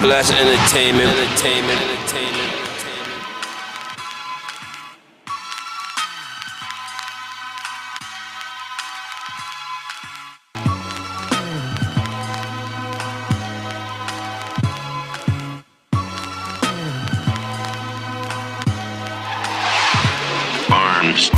Blast entertainment. Arms.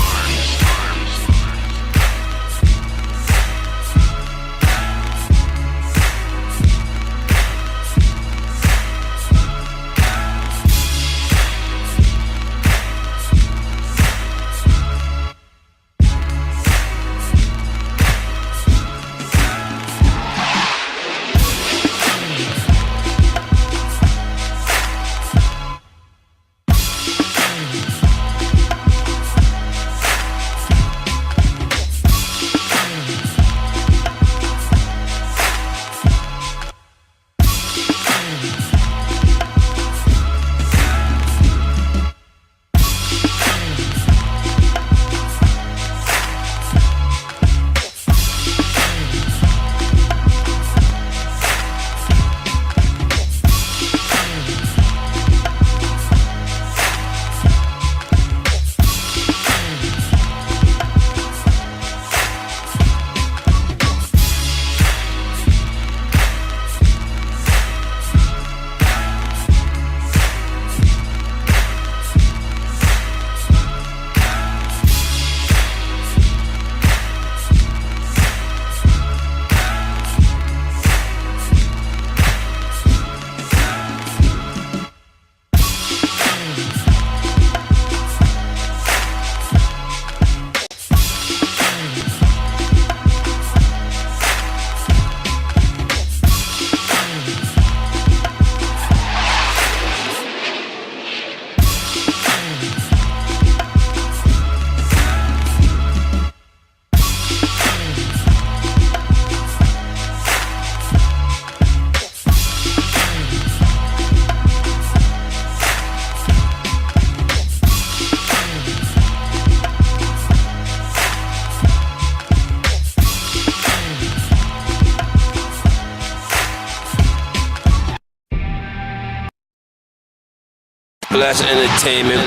Blast entertainment.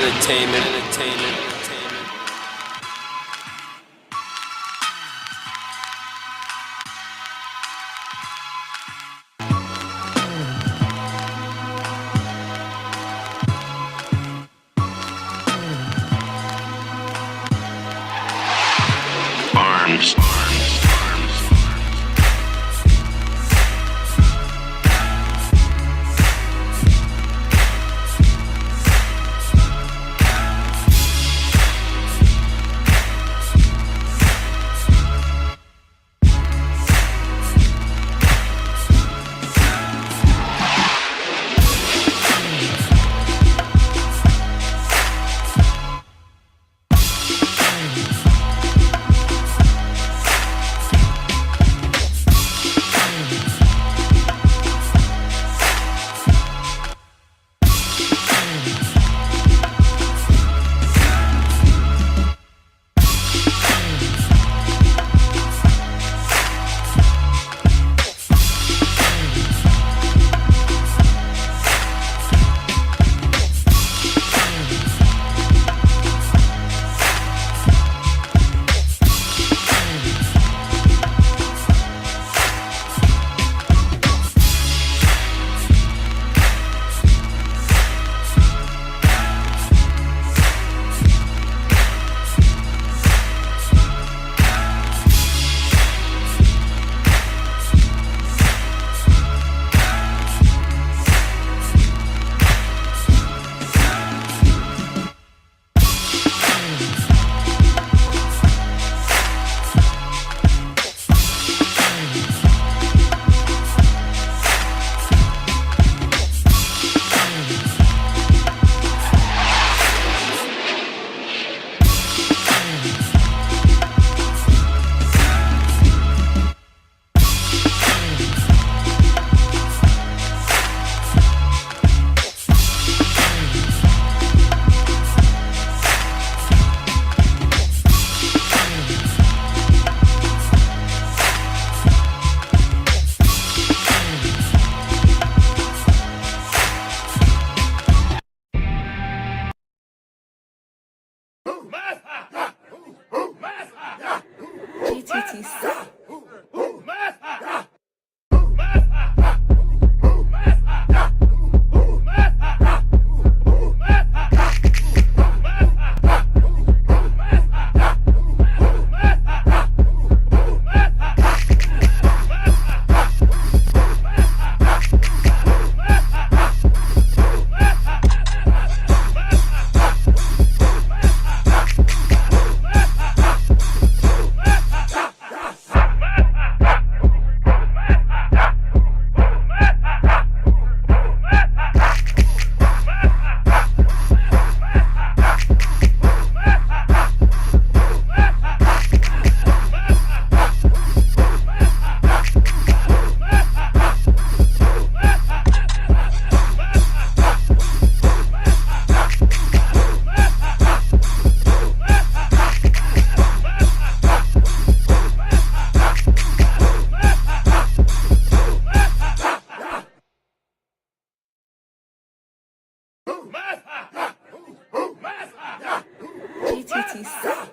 Arms. auntie Sept.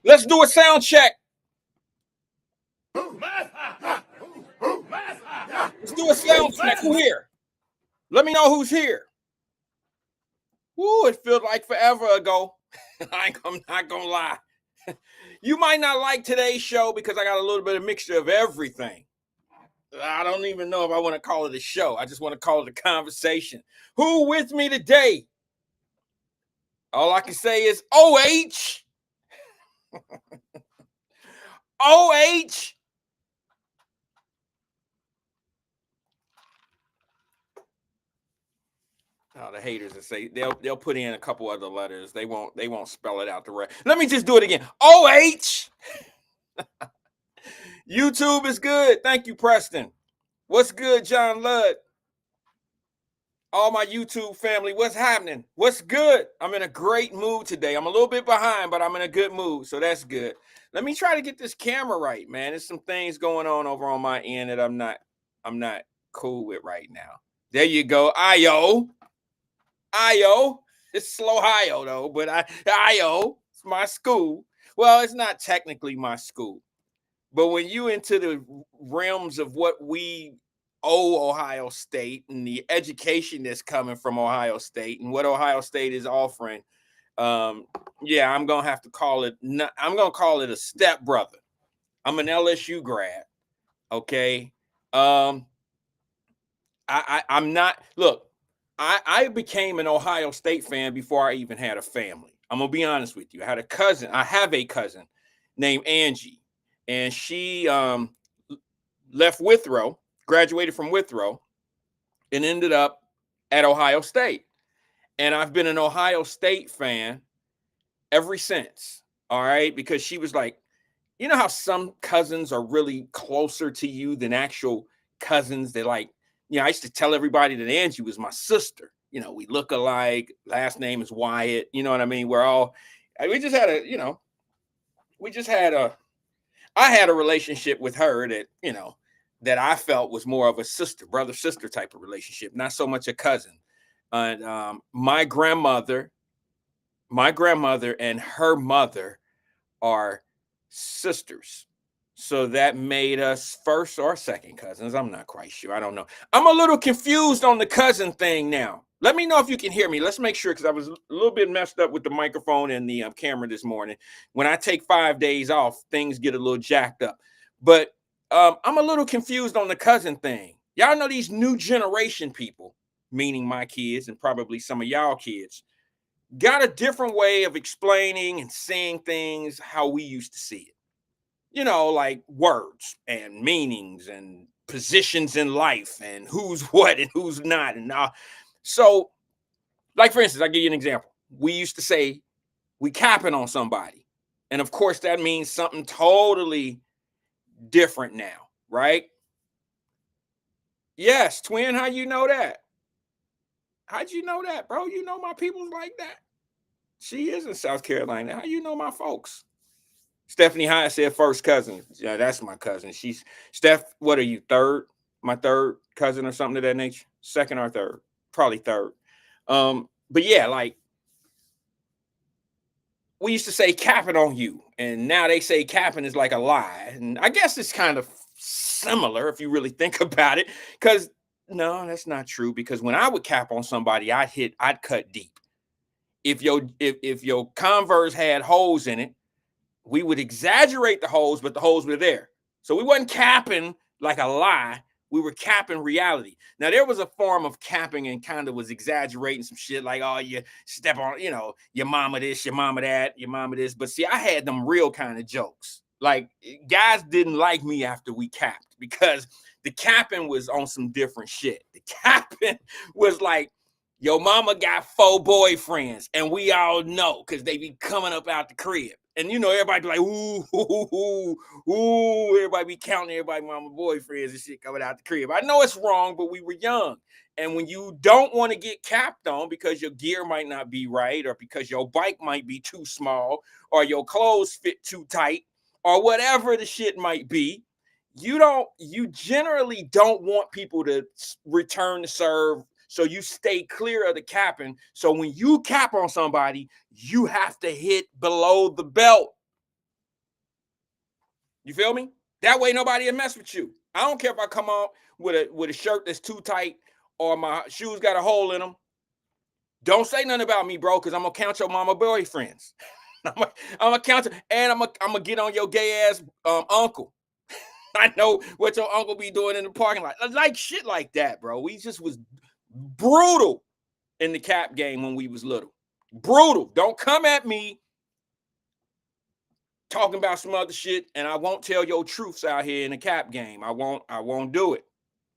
Let's do a sound check. Let's do a sound check. Who here? Let me know who's here. Woo, it feels like forever ago. I'm not gonna lie. You might not like today's show because I got a little bit of mixture of everything. I don't even know if I want to call it a show. I just want to call it a conversation. Who with me today? All I can say is OH. OH. Oh, the haters will say they'll put in a couple other letters. They won't spell it out the right. Let me just do it again. OH. YouTube is good. Thank you, Preston. What's good, John Ludd? All my YouTube family, what's happening? What's good? I'm in a great mood today. I'm a little bit behind, but I'm in a good mood, so that's good. Let me try to get this camera right, man. There's some things going on over on my end that I'm not cool with right now. There you go. Io. It's slow Ohio though, but Io, it's my school. Well, it's not technically my school, but when you into the realms of what we owe Ohio State and the education that's coming from Ohio State and what Ohio State is offering, yeah, I'm gonna have to call it. I'm gonna call it a stepbrother. I'm an LSU grad, okay. I'm not. Look, I became an Ohio State fan before I even had a family. I'm gonna be honest with you. I have a cousin named Angie, and she left Withrow, graduated from Withrow, and ended up at Ohio State. And I've been an Ohio State fan ever since. All right, because she was like, you know how some cousins are really closer to you than actual cousins. They're like, I used to tell everybody that Angie was my sister. We look alike. Last name is Wyatt. You know what I mean? I had a relationship with her that, that I felt was more of a sister, brother, sister type of relationship, not so much a cousin. And my grandmother and her mother are sisters. So that made us first or second cousins. I'm not quite sure. I don't know. I'm a little confused on the cousin thing now. Let me know if you can hear me. Let's make sure, because I was a little bit messed up with the microphone and the camera this morning. When I take 5 days off, things get a little jacked up. But I'm a little confused on the cousin thing. Y'all know these new generation people, meaning my kids and probably some of y'all kids, got a different way of explaining and seeing things how we used to see it. Like words and meanings and positions in life and who's what and who's not. And so, like, for instance, I'll give you an example. We used to say we capping on somebody. And of course, that means something totally different now, right? Yes, twin, how you know that? How'd you know that, bro? You know my people's like that? She is in South Carolina. How you know my folks? Stephanie Hyatt said first cousin. Yeah, that's my cousin. She's Steph. What are you, third? My third cousin or something of that nature? Second or third? Probably third. But yeah, like we used to say capping on you, and now they say capping is like a lie. And I guess it's kind of similar if you really think about it, because No, that's not true, because when I would cap on somebody, I'd cut deep. If your Converse had holes in it, we would exaggerate the holes, but the holes were there. So we wasn't capping like a lie. We were capping reality. Now, there was a form of capping and kind of was exaggerating some shit like, oh, you step on, your mama this, your mama that, your mama this. But see, I had them real kind of jokes. Like, guys didn't like me after we capped, because the capping was on some different shit. The capping was like, your mama got 4 boyfriends, and we all know because they be coming up out the crib. And everybody be like, ooh, everybody be counting everybody mama boyfriends and shit coming out the crib. I know it's wrong, but we were young. And when you don't want to get capped on because your gear might not be right, or because your bike might be too small, or your clothes fit too tight, or whatever the shit might be, you generally don't want people to return the serve. So you stay clear of the capping. So when you cap on somebody, you have to hit below the belt. You feel me? That way nobody will mess with you. I don't care if I come out with a shirt that's too tight or my shoes got a hole in them. Don't say nothing about me, bro, because I'm going to count your mama boyfriends. I'm going to count you, and I'm going to get on your gay ass uncle. I know what your uncle be doing in the parking lot. Like shit like that, bro. We just was brutal in the cap game when we was little. Brutal. Don't come at me talking about some other shit, and I won't tell your truths out here in the cap game. I won't do it.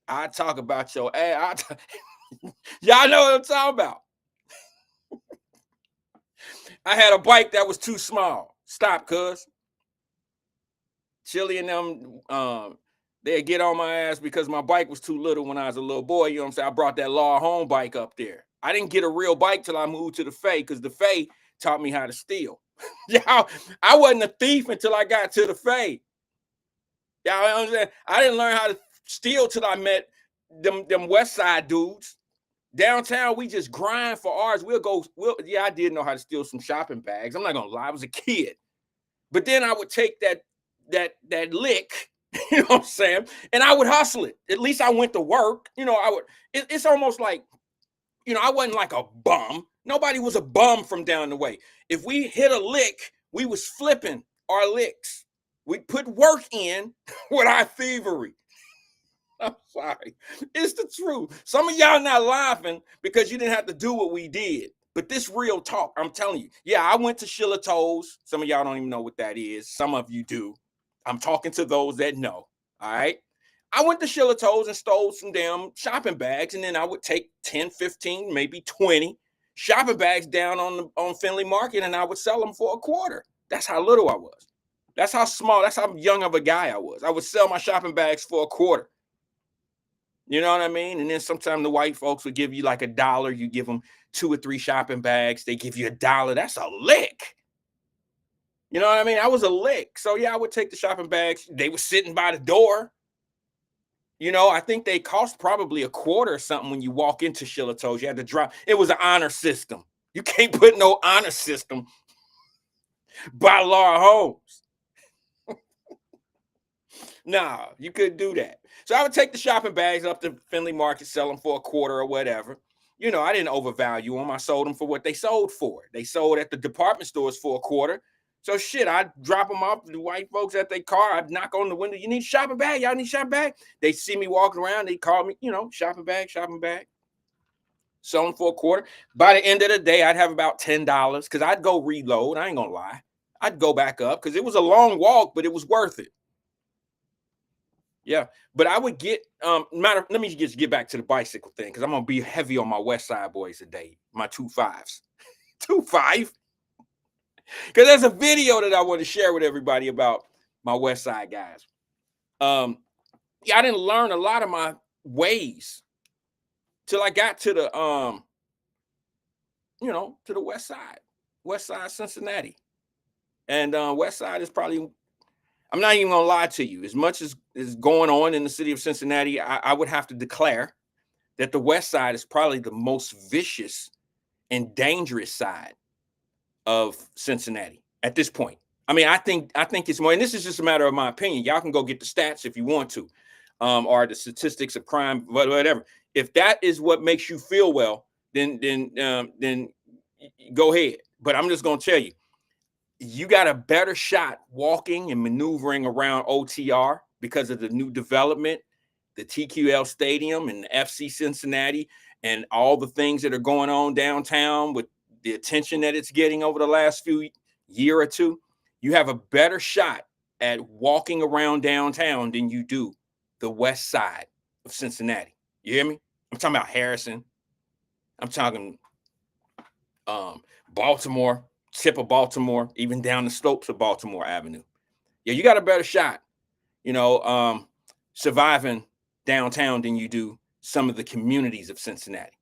I talk about your ass. Y'all know what I'm talking about. I had a bike that was too small. Stop, cuz. Chili and them, they'd get on my ass because my bike was too little when I was a little boy. You know what I'm saying? I brought that law home bike up there. I didn't get a real bike till I moved to the Faye, because the Faye taught me how to steal. Y'all, I wasn't a thief until I got to the Faye. Y'all understand? I didn't learn how to steal till I met them West Side dudes. Downtown, we just grind for ours. Yeah, I did know how to steal some shopping bags. I'm not gonna lie, I was a kid. But then I would take that lick, you know what I'm saying? And I would hustle it. At least I went to work. It's almost like, I wasn't like a bum. Nobody was a bum from down the way. If we hit a lick, we was flipping our licks. We put work in with our thievery. I'm sorry. It's the truth. Some of y'all not laughing because you didn't have to do what we did. But this real talk, I'm telling you. Yeah, I went to Sheila Toes. Some of y'all don't even know what that is. Some of you do. I'm talking to those that know. All right. I went to Sheila Toes and stole some damn shopping bags. And then I would take 10, 15, maybe 20 shopping bags down on Finley Market, and I would sell them for $0.25. That's how little I was. That's how small, that's how young of a guy I was. I would sell my shopping bags for $0.25. You know what I mean? And then sometimes the white folks would give you like $1. You give them 2 or 3 shopping bags. They give you $1. That's a lick. You know what I mean? I was a lick. So yeah, I would take the shopping bags. They were sitting by the door. I think they cost probably $0.25 or something when you walk into Sheila Toes. You had to drop. It was an honor system. You can't put no honor system by Laura Holmes. Nah, you couldn't do that. So I would take the shopping bags up to Finley Market, sell them for $0.25 or whatever. I didn't overvalue them. I sold them for what they sold for. They sold at the department stores for $0.25. So shit, I'd drop them off to the white folks at their car. I'd knock on the window. You need a shopping bag? Y'all need a shopping bag? They see me walking around. They call me, shopping bag. Sell them for $0.25. By the end of the day, I'd have about $10 because I'd go reload. I ain't gonna lie. I'd go back up because it was a long walk, but it was worth it. Yeah, but I would get let me just get back to the bicycle thing, because I'm gonna be heavy on my West Side boys today. My 2.5s. 2.5. Because there's a video that I want to share with everybody about my West Side guys. Yeah, I didn't learn a lot of my ways till I got to the to the West Side Cincinnati. And West Side is probably, I'm not even gonna lie to you, as much as is going on in the city of Cincinnati, I would have to declare that the West Side is probably the most vicious and dangerous side of Cincinnati at this point. I mean, I think it's more, and this is just a matter of my opinion. Y'all can go get the stats if you want to, or the statistics of crime, whatever. If that is what makes you feel well, then go ahead. But I'm just gonna tell you, you got a better shot walking and maneuvering around OTR because of the new development, the TQL Stadium and the FC Cincinnati, and all the things that are going on downtown with the attention that it's getting over the last few year or two. You have a better shot at walking around downtown than you do the west side of Cincinnati. You hear me? I'm talking about Harrison. I'm talking Baltimore, tip of Baltimore, even down the slopes of Baltimore Avenue. Yeah, you got a better shot, surviving downtown than you do some of the communities of Cincinnati.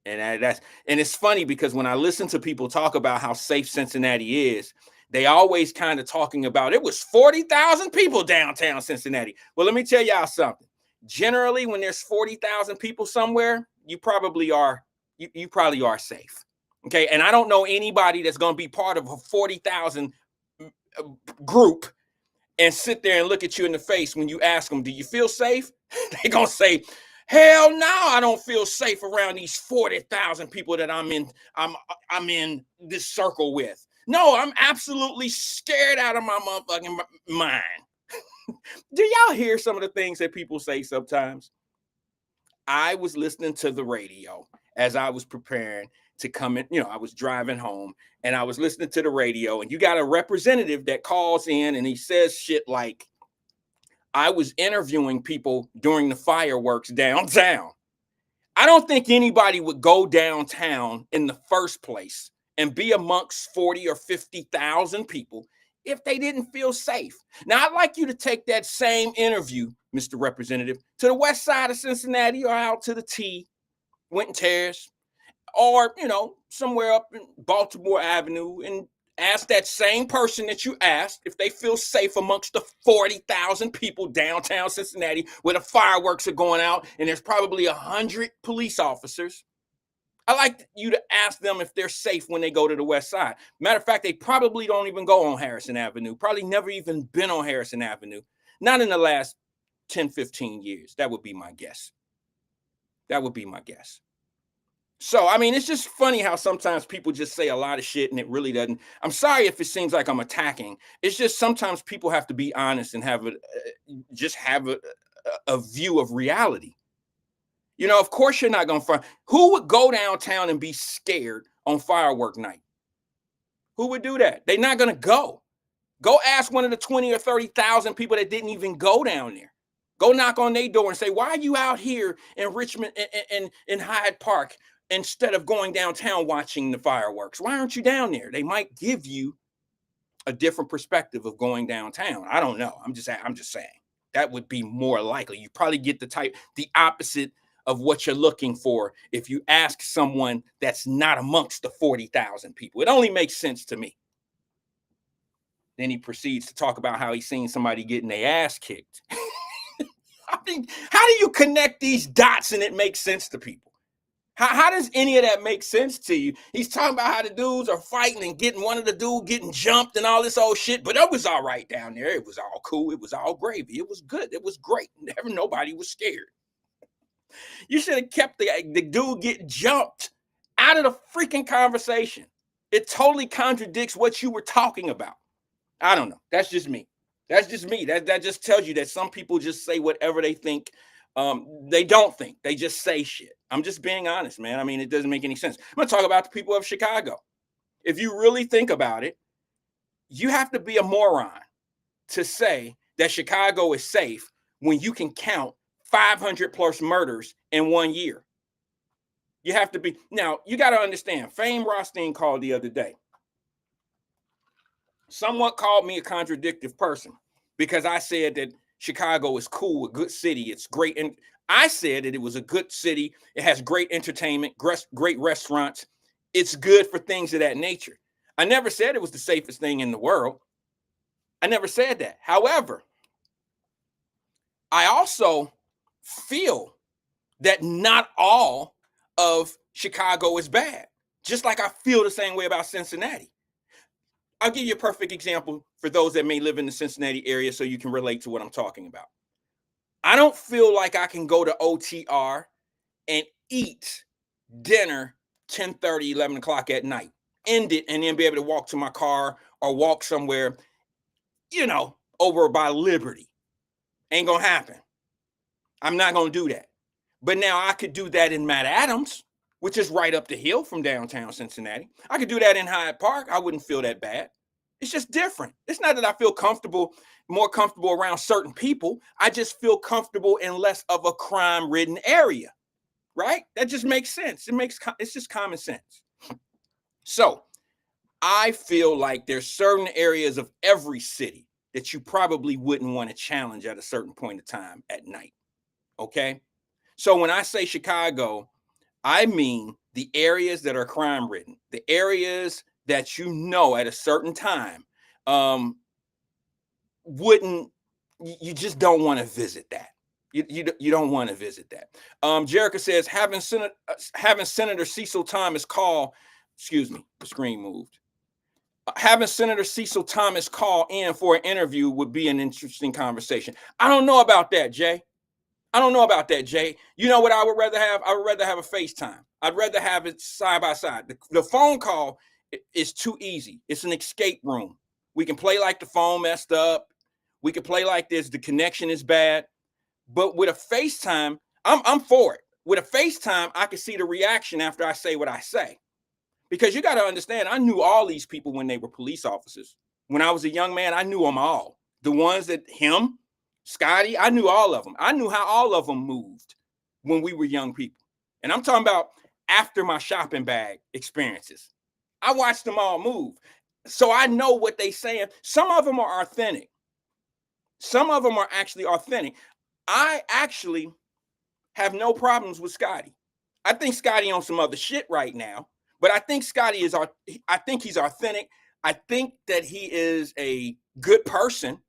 And it's funny because when I listen to people talk about how safe Cincinnati is, they always kind of talking about it was 40,000 people downtown Cincinnati. Well, let me tell y'all something. Generally, when there's 40,000 people somewhere, you probably are safe. Okay. And I don't know anybody that's going to be part of a 40,000 group and sit there and look at you in the face when you ask them, do you feel safe? They're going to say, hell no, I don't feel safe around these 40,000 people that I'm in this circle with. No, I'm absolutely scared out of my motherfucking mind. Do y'all hear some of the things that people say sometimes? I was listening to the radio as I was preparing to come in. I was driving home and I was listening to the radio, and you got a representative that calls in and he says shit like, I was interviewing people during the fireworks downtown. I don't think anybody would go downtown in the first place and be amongst 40 or 50,000 people if they didn't feel safe. Now, I'd like you to take that same interview, Mr. Representative, to the west side of Cincinnati or out to the T, Winton Terrace, or, somewhere up in Baltimore Avenue, and ask that same person that you asked if they feel safe amongst the 40,000 people downtown Cincinnati where the fireworks are going out and there's probably 100 police officers. I like you to ask them if they're safe when they go to the west side. Matter of fact, they probably don't even go on Harrison Avenue, probably never even been on Harrison Avenue, not in the last 10, 15 years. That would be my guess. So, I mean, it's just funny how sometimes people just say a lot of shit and it really doesn't. I'm sorry if it seems like I'm attacking. It's just sometimes people have to be honest and have a view of reality. Of course you're not going to find. Who would go downtown and be scared on firework night? Who would do that? They're not going to go. Go ask one of the 20 or 30,000 people that didn't even go down there. Go knock on their door and say, why are you out here in Richmond and in Hyde Park instead of going downtown watching the fireworks? Why aren't you down there? They might give you a different perspective of going downtown. I don't know. I'm just saying that would be more likely. You probably get the opposite of what you're looking for if you ask someone that's not amongst the 40,000 people. It only makes sense to me. Then he proceeds to talk about how he's seen somebody getting their ass kicked. I mean, how do you connect these dots and it makes sense to people? How does any of that make sense to you? He's talking about how the dudes are fighting and getting one of the dudes getting jumped and all this old shit, but it was all right down there. It was all cool. It was all gravy. It was good. It was great. Nobody was scared. You should have kept the dude getting jumped out of the freaking conversation. It totally contradicts what you were talking about. I don't know. That's just me. That just tells you that some people just say whatever they think. They don't think. They just say shit. I'm just being honest, man. I mean, it doesn't make any sense. I'm going to talk about the people of Chicago. If you really think about it, you have to be a moron to say that Chicago is safe when you can count 500 plus murders in 1 year. You have to be. Now, you got to understand, Fame Rothstein called the other day. Someone called me a contradictive person because I said that Chicago is cool, a good city. It's great. And I said that it was a good city. It has great entertainment, great restaurants. It's good for things of that nature. I never said it was the safest thing in the world. I never said that. However, I also feel that not all of Chicago is bad, just like I feel the same way about Cincinnati. I'll give you a perfect example for those that may live in the Cincinnati area so you can relate to what I'm talking about. I don't feel like I can go to OTR and eat dinner 10:30, 11 o'clock at night, end it, and then be able to walk to my car or walk somewhere, over by Liberty. Ain't gonna happen. I'm not gonna do that. But now I could do that in Matt Adams, which is right up the hill from downtown Cincinnati. I could do that in Hyde Park. I wouldn't feel that bad. It's just different. It's not that I feel more comfortable around certain people. I just feel comfortable in less of a crime-ridden area, right? That just makes sense. It's just common sense. So I feel like there's certain areas of every city that you probably wouldn't want to challenge at a certain point of time at night, okay? So when I say Chicago, I mean the areas that are crime-ridden, the areas that at a certain time you just don't want to visit that. You don't want to visit that. Jerica says having Senator Cecil Thomas call, excuse me, the screen moved. Having Senator Cecil Thomas call in for an interview would be an interesting conversation. I don't know about that, Jay. I don't know about that, Jay. You know what I would rather have? I would rather have a FaceTime. I'd rather have it side by side. The phone call is too easy. It's an escape room. We can play like the phone messed up. We can play like this. The connection is bad. But with a FaceTime, I'm for it. With a FaceTime, I can see the reaction after I say what I say. Because you got to understand, I knew all these people when they were police officers. When I was a young man, I knew them all. The ones that Scotty, I knew all of them. I knew how all of them moved when we were young people. And I'm talking about after my shopping bag experiences. I watched them all move. So I know what they're saying. Some of them are authentic. Some of them are actually authentic. I actually have no problems with Scotty. I think Scotty on some other shit right now, but I think I think he's authentic. I think that he is a good person,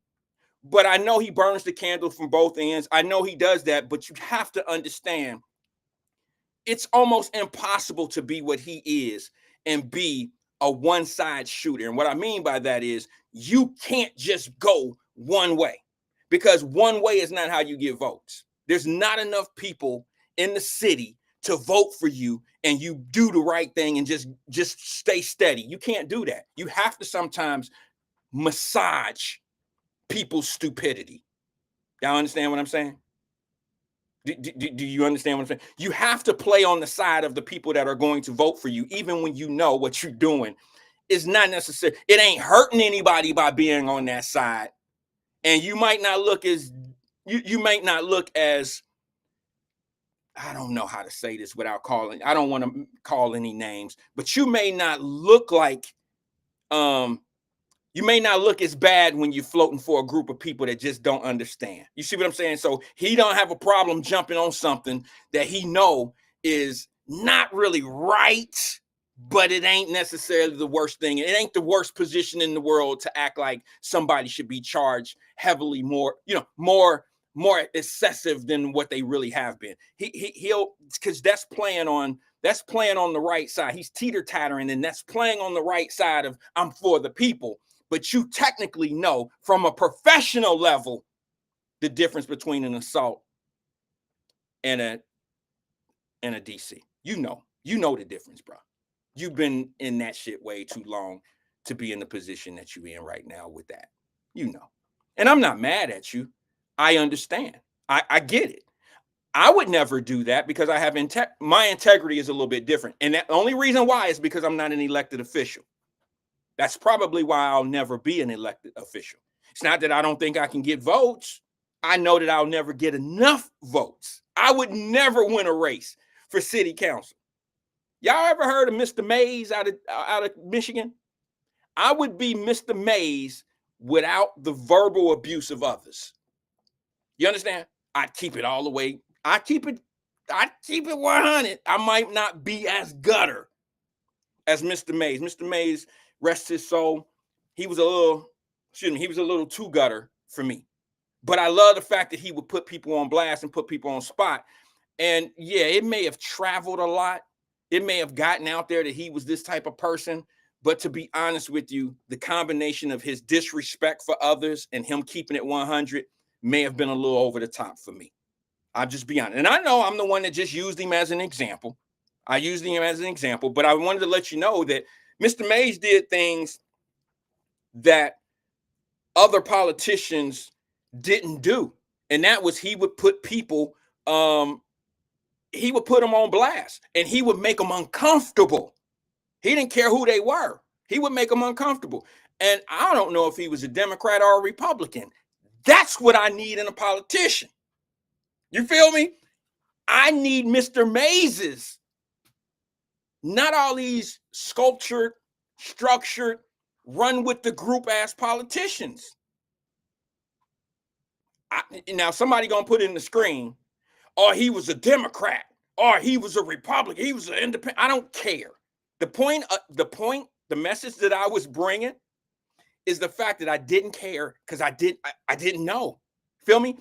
but I know he burns the candle from both ends. I know he does that, but you have to understand it's almost impossible to be what he is and be a one-side shooter. And what I mean by that is you can't just go one way, because one way is not how you get votes. There's not enough people in the city to vote for you and you do the right thing and just stay steady. You can't do that. You have to sometimes massage people's stupidity. Y'all understand what I'm saying? Do you understand what I'm saying? You have to play on the side of the people that are going to vote for you, even when you know what you're doing is not necessary. It ain't hurting anybody by being on that side. And you might not look as, I don't know how to say this without I don't want to call any names, but you may not look like, you may not look as bad when you're floating for a group of people that just don't understand. You see what I'm saying? So he don't have a problem jumping on something that he know is not really right, but it ain't necessarily the worst thing. It ain't the worst position in the world to act like somebody should be charged heavily more excessive than what they really have been. He'll, because that's playing on the right side. He's teeter-tottering, and that's playing on the right side of I'm for the people. But you technically know from a professional level the difference between an assault and a DC. You know the difference, bro. You've been in that shit way too long to be in the position that you're in right now with that. And I'm not mad at you. I understand. I get it. I would never do that because I have my integrity is a little bit different. And the only reason why is because I'm not an elected official. That's probably why I'll never be an elected official. It's not that I don't think I can get votes. I know that I'll never get enough votes. I would never win a race for city council. Y'all ever heard of Mr. Mays out of Michigan? I would be Mr. Mays without the verbal abuse of others. You understand? I'd keep it all the way. I'd keep it 100. I might not be as gutter as Mr. Mays. Mr. Mays, rest his soul, he was a little too gutter for me. But I love the fact that he would put people on blast and put people on spot. And yeah, it may have traveled a lot. It may have gotten out there that he was this type of person. But to be honest with you, the combination of his disrespect for others and him keeping it 100 may have been a little over the top for me. I'll just be honest. And I know I'm the one that just used him as an example. I used him as an example, but I wanted to let you know that Mr. Mays did things that other politicians didn't do. And that was he would put people, he would put them on blast and he would make them uncomfortable. He didn't care who they were. He would make them uncomfortable. And I don't know if he was a Democrat or a Republican. That's what I need in a politician. You feel me? I need Mr. Mays's, not all these sculptured, structured, run with the group ass politicians. Now somebody gonna put in the screen, or he was a Democrat, or he was a Republican, he was an independent. I don't care. The point, the message that I was bringing is the fact that I didn't care because I didn't know. Feel me?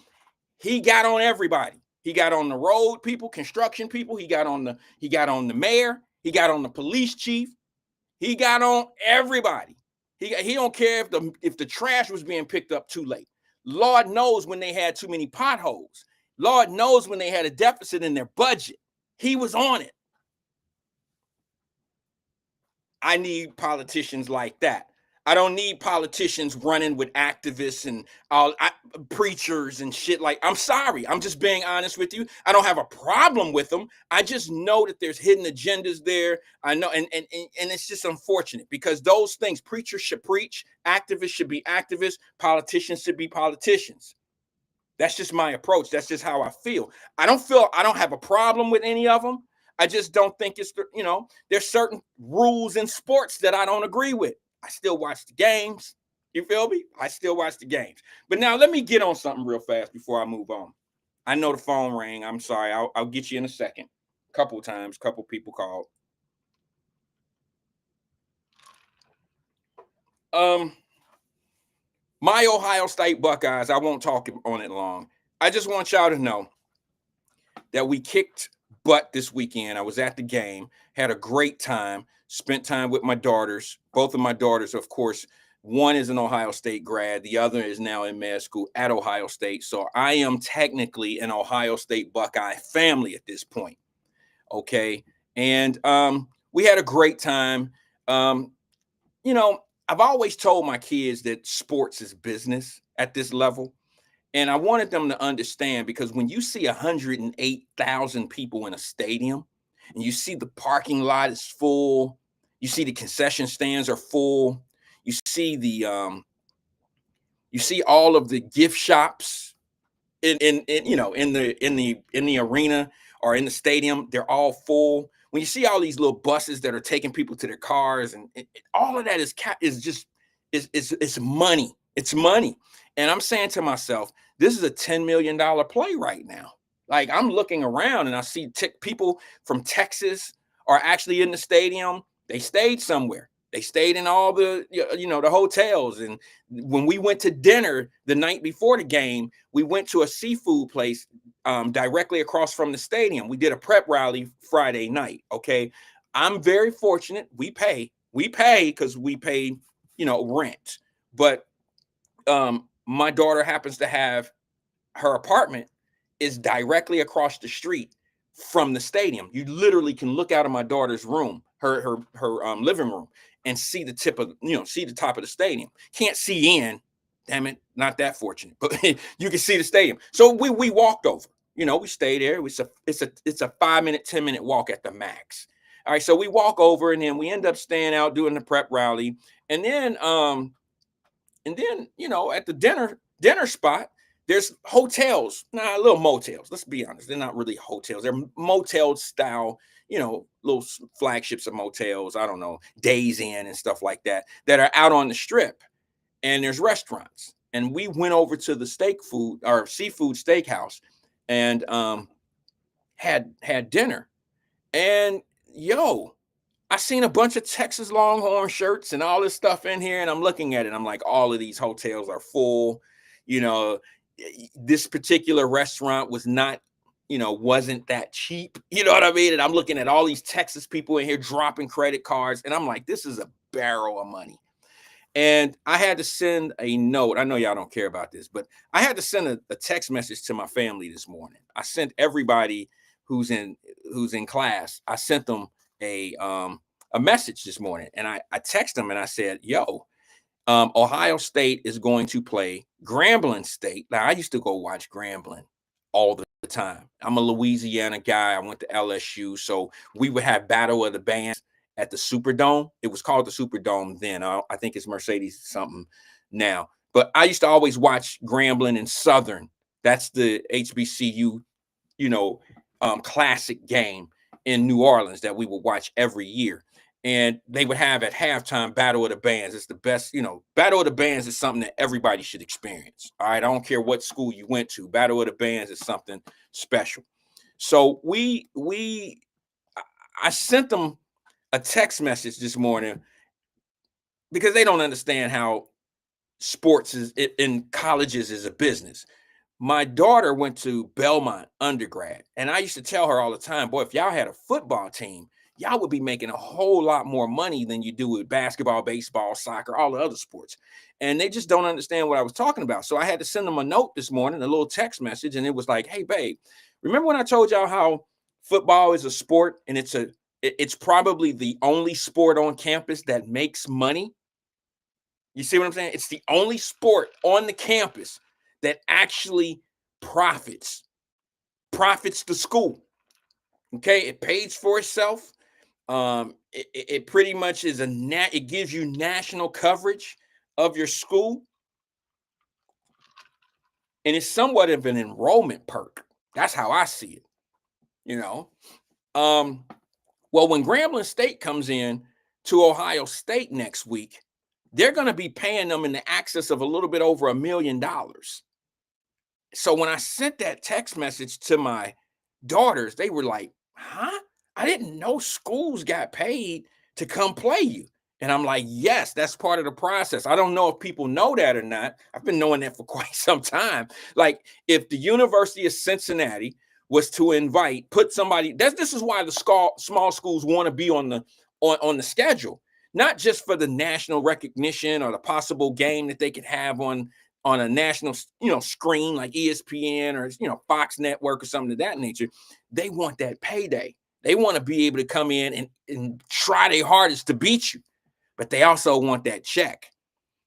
He got on everybody. He got on the road people, construction people. He got on the mayor. He got on the police chief. He got on everybody. He don't care if the trash was being picked up too late. Lord knows when they had too many potholes. Lord knows when they had a deficit in their budget. He was on it. I need politicians like that. I don't need politicians running with activists and preachers and shit. Like, I'm sorry. I'm just being honest with you. I don't have a problem with them. I just know that there's hidden agendas there. I know, and it's just unfortunate because those things, preachers should preach, activists should be activists, politicians should be politicians. That's just my approach. That's just how I feel. I don't have a problem with any of them. I just don't think it's, there's certain rules in sports that I don't agree with. I still watch the games. You feel me? I still watch the games. But now let me get on something real fast before I move on. I know the phone rang. I'm sorry. I'll get you in a second. Couple times, couple people called. My Ohio State Buckeyes, I won't talk on it long. I just want y'all to know that we kicked butt this weekend. I was at the game, had a great time, spent time with my daughters. Both of my daughters, of course, one is an Ohio State grad. The other is now in med school at Ohio State. So I am technically an Ohio State Buckeye family at this point. Okay. And we had a great time. I've always told my kids that sports is business at this level. And I wanted them to understand, because when you see 108,000 people in a stadium and you see the parking lot is full, you see the concession stands are full, you see all of the gift shops in the arena or in the stadium, they're all full. When you see all these little buses that are taking people to their cars, and all of that is money. It's money. And I'm saying to myself, this is a $10 million play right now. Like, I'm looking around and I see people from Texas are actually in the stadium. They stayed somewhere. They stayed in all the, the hotels. And when we went to dinner the night before the game, we went to a seafood place directly across from the stadium. We did a prep rally Friday night. Okay. I'm very fortunate. We pay because we pay, rent. But my daughter happens to have, her apartment is directly across the street from the stadium. You literally can look out of my daughter's room, her living room, and see the top of the stadium. Can't see in, damn it, not that fortunate, but you can see the stadium. So we walked over. We stayed there. It's a 5-minute, 10-minute walk at the max. All right, so we walk over and then we end up staying out doing the prep rally, and then at the dinner spot, there's hotels, little motels. Let's be honest, they're not really hotels. They're motel style, little flagships of motels. I don't know, Days Inn and stuff like that are out on the strip. And there's restaurants. And we went over to the seafood steakhouse and had dinner. And I seen a bunch of Texas Longhorn shirts and all this stuff in here, and I'm looking at it. I'm like, all of these hotels are full. This particular restaurant was not, wasn't that cheap. You know what I mean? And I'm looking at all these Texas people in here dropping credit cards, and I'm like, this is a barrel of money. And I had to send a note. I know y'all don't care about this, but I had to send a text message to my family this morning. I sent everybody who's in class. I sent them a message this morning, and I texted them and I said, "Yo, Ohio State is going to play Grambling State." Now, I used to go watch Grambling all the time. I'm a Louisiana guy. I went to LSU, so we would have Battle of the Bands at the Superdome. It was called the Superdome then. I think it's Mercedes something now. But I used to always watch Grambling and Southern. That's the HBCU, classic game in New Orleans that we would watch every year. And they would have at halftime Battle of the Bands. It's the best, Battle of the Bands is something that everybody should experience. All right. I don't care what school you went to. Battle of the Bands is something special. So I sent them a text message this morning because they don't understand how sports is in colleges is a business. My daughter went to Belmont undergrad, and I used to tell her all the time, boy, if y'all had a football team, y'all would be making a whole lot more money than you do with basketball, baseball, soccer, all the other sports. And they just don't understand what I was talking about. So I had to send them a note this morning, a little text message, and it was like, hey, babe, remember when I told y'all how football is a sport and it's probably the only sport on campus that makes money? You see what I'm saying? It's the only sport on the campus that actually profits the school. Okay, it pays for itself. It pretty much is it gives you national coverage of your school, and it's somewhat of an enrollment perk. That's how I see it. Well, when Grambling State comes in to Ohio State next week, they're going to be paying them in the excess of a little bit over $1 million. So when I sent that text message to my daughters, they were like, huh? I didn't know schools got paid to come play you. And I'm like, yes, that's part of the process. I don't know if people know that or not. I've been knowing that for quite some time. Like, if the University of Cincinnati was to put somebody, this is why the small schools want to be on the schedule, not just for the national recognition or the possible game that they could have on a national, screen like ESPN or, Fox Network or something of that nature. They want that payday. They want to be able to come in and try their hardest to beat you, but they also want that check.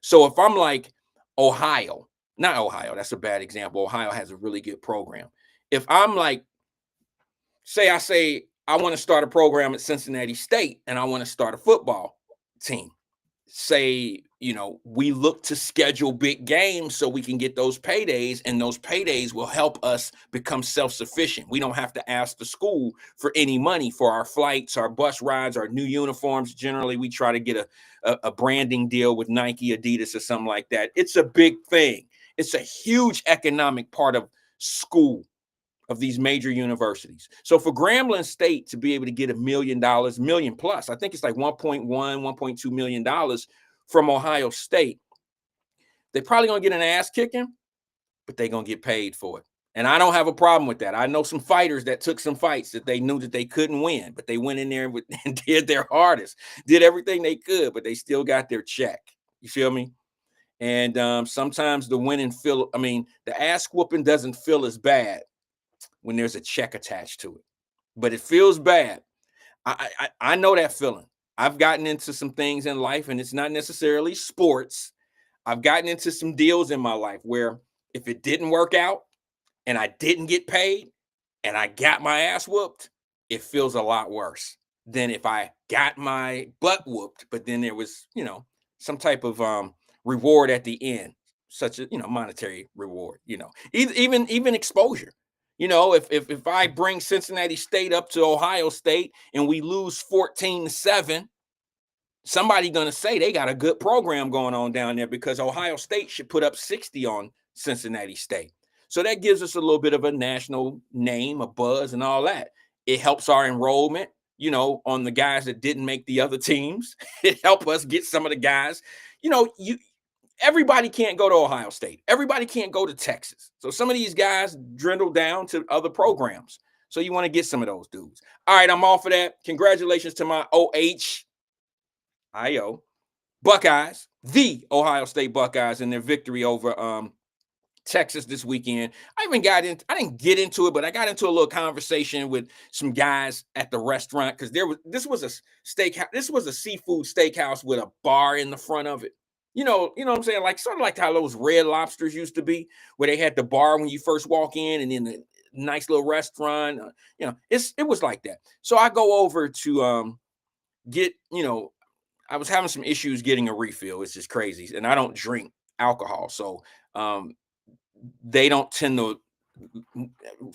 So if I'm like Ohio, not Ohio, that's a bad example. Ohio has a really good program. If I'm like, I say I want to start a program at Cincinnati State and I want to start a football team. Say, we look to schedule big games so we can get those paydays, and those paydays will help us become self-sufficient. We don't have to ask the school for any money for our flights, our bus rides, our new uniforms. Generally, we try to get a branding deal with Nike, Adidas, or something like that. It's a big thing. It's a huge economic part of school, of these major universities. So for Grambling State to be able to get $1 million, million plus, I think it's like $1.2 million from Ohio State, they're probably going to get an ass kicking, but they're going to get paid for it. And I don't have a problem with that. I know some fighters that took some fights that they knew that they couldn't win, but they went in there and did their hardest, did everything they could, but they still got their check. You feel me? And sometimes the ass whooping doesn't feel as bad when there's a check attached to it, but it feels bad. I know that feeling. I've gotten into some things in life, and it's not necessarily sports. I've gotten into some deals in my life where if it didn't work out and I didn't get paid and I got my ass whooped, it feels a lot worse than if I got my butt whooped, but then there was, some type of reward at the end, such as, monetary reward, even exposure. If I bring Cincinnati State up to Ohio State and we lose 14-7, somebody going to say they got a good program going on down there because Ohio State should put up 60 on Cincinnati State. So that gives us a little bit of a national name, a buzz, and all that. It helps our enrollment, on the guys that didn't make the other teams. It helps us get some of the guys, everybody can't go to Ohio State. Everybody can't go to Texas. So some of these guys dwindle down to other programs. So you want to get some of those dudes. All right, I'm off of that. Congratulations to my OHIO Buckeyes. the Ohio State Buckeyes in their victory over Texas this weekend. I didn't get into it, but I got into a little conversation with some guys at the restaurant because this was a steakhouse, this was a seafood steakhouse with a bar in the front of it. You know what I'm saying? Like sort of like how those Red Lobsters used to be, where they had the bar when you first walk in, and then the nice little restaurant. It was like that. So I go over to get, I was having some issues getting a refill. It's just crazy, and I don't drink alcohol, so um, they don't tend to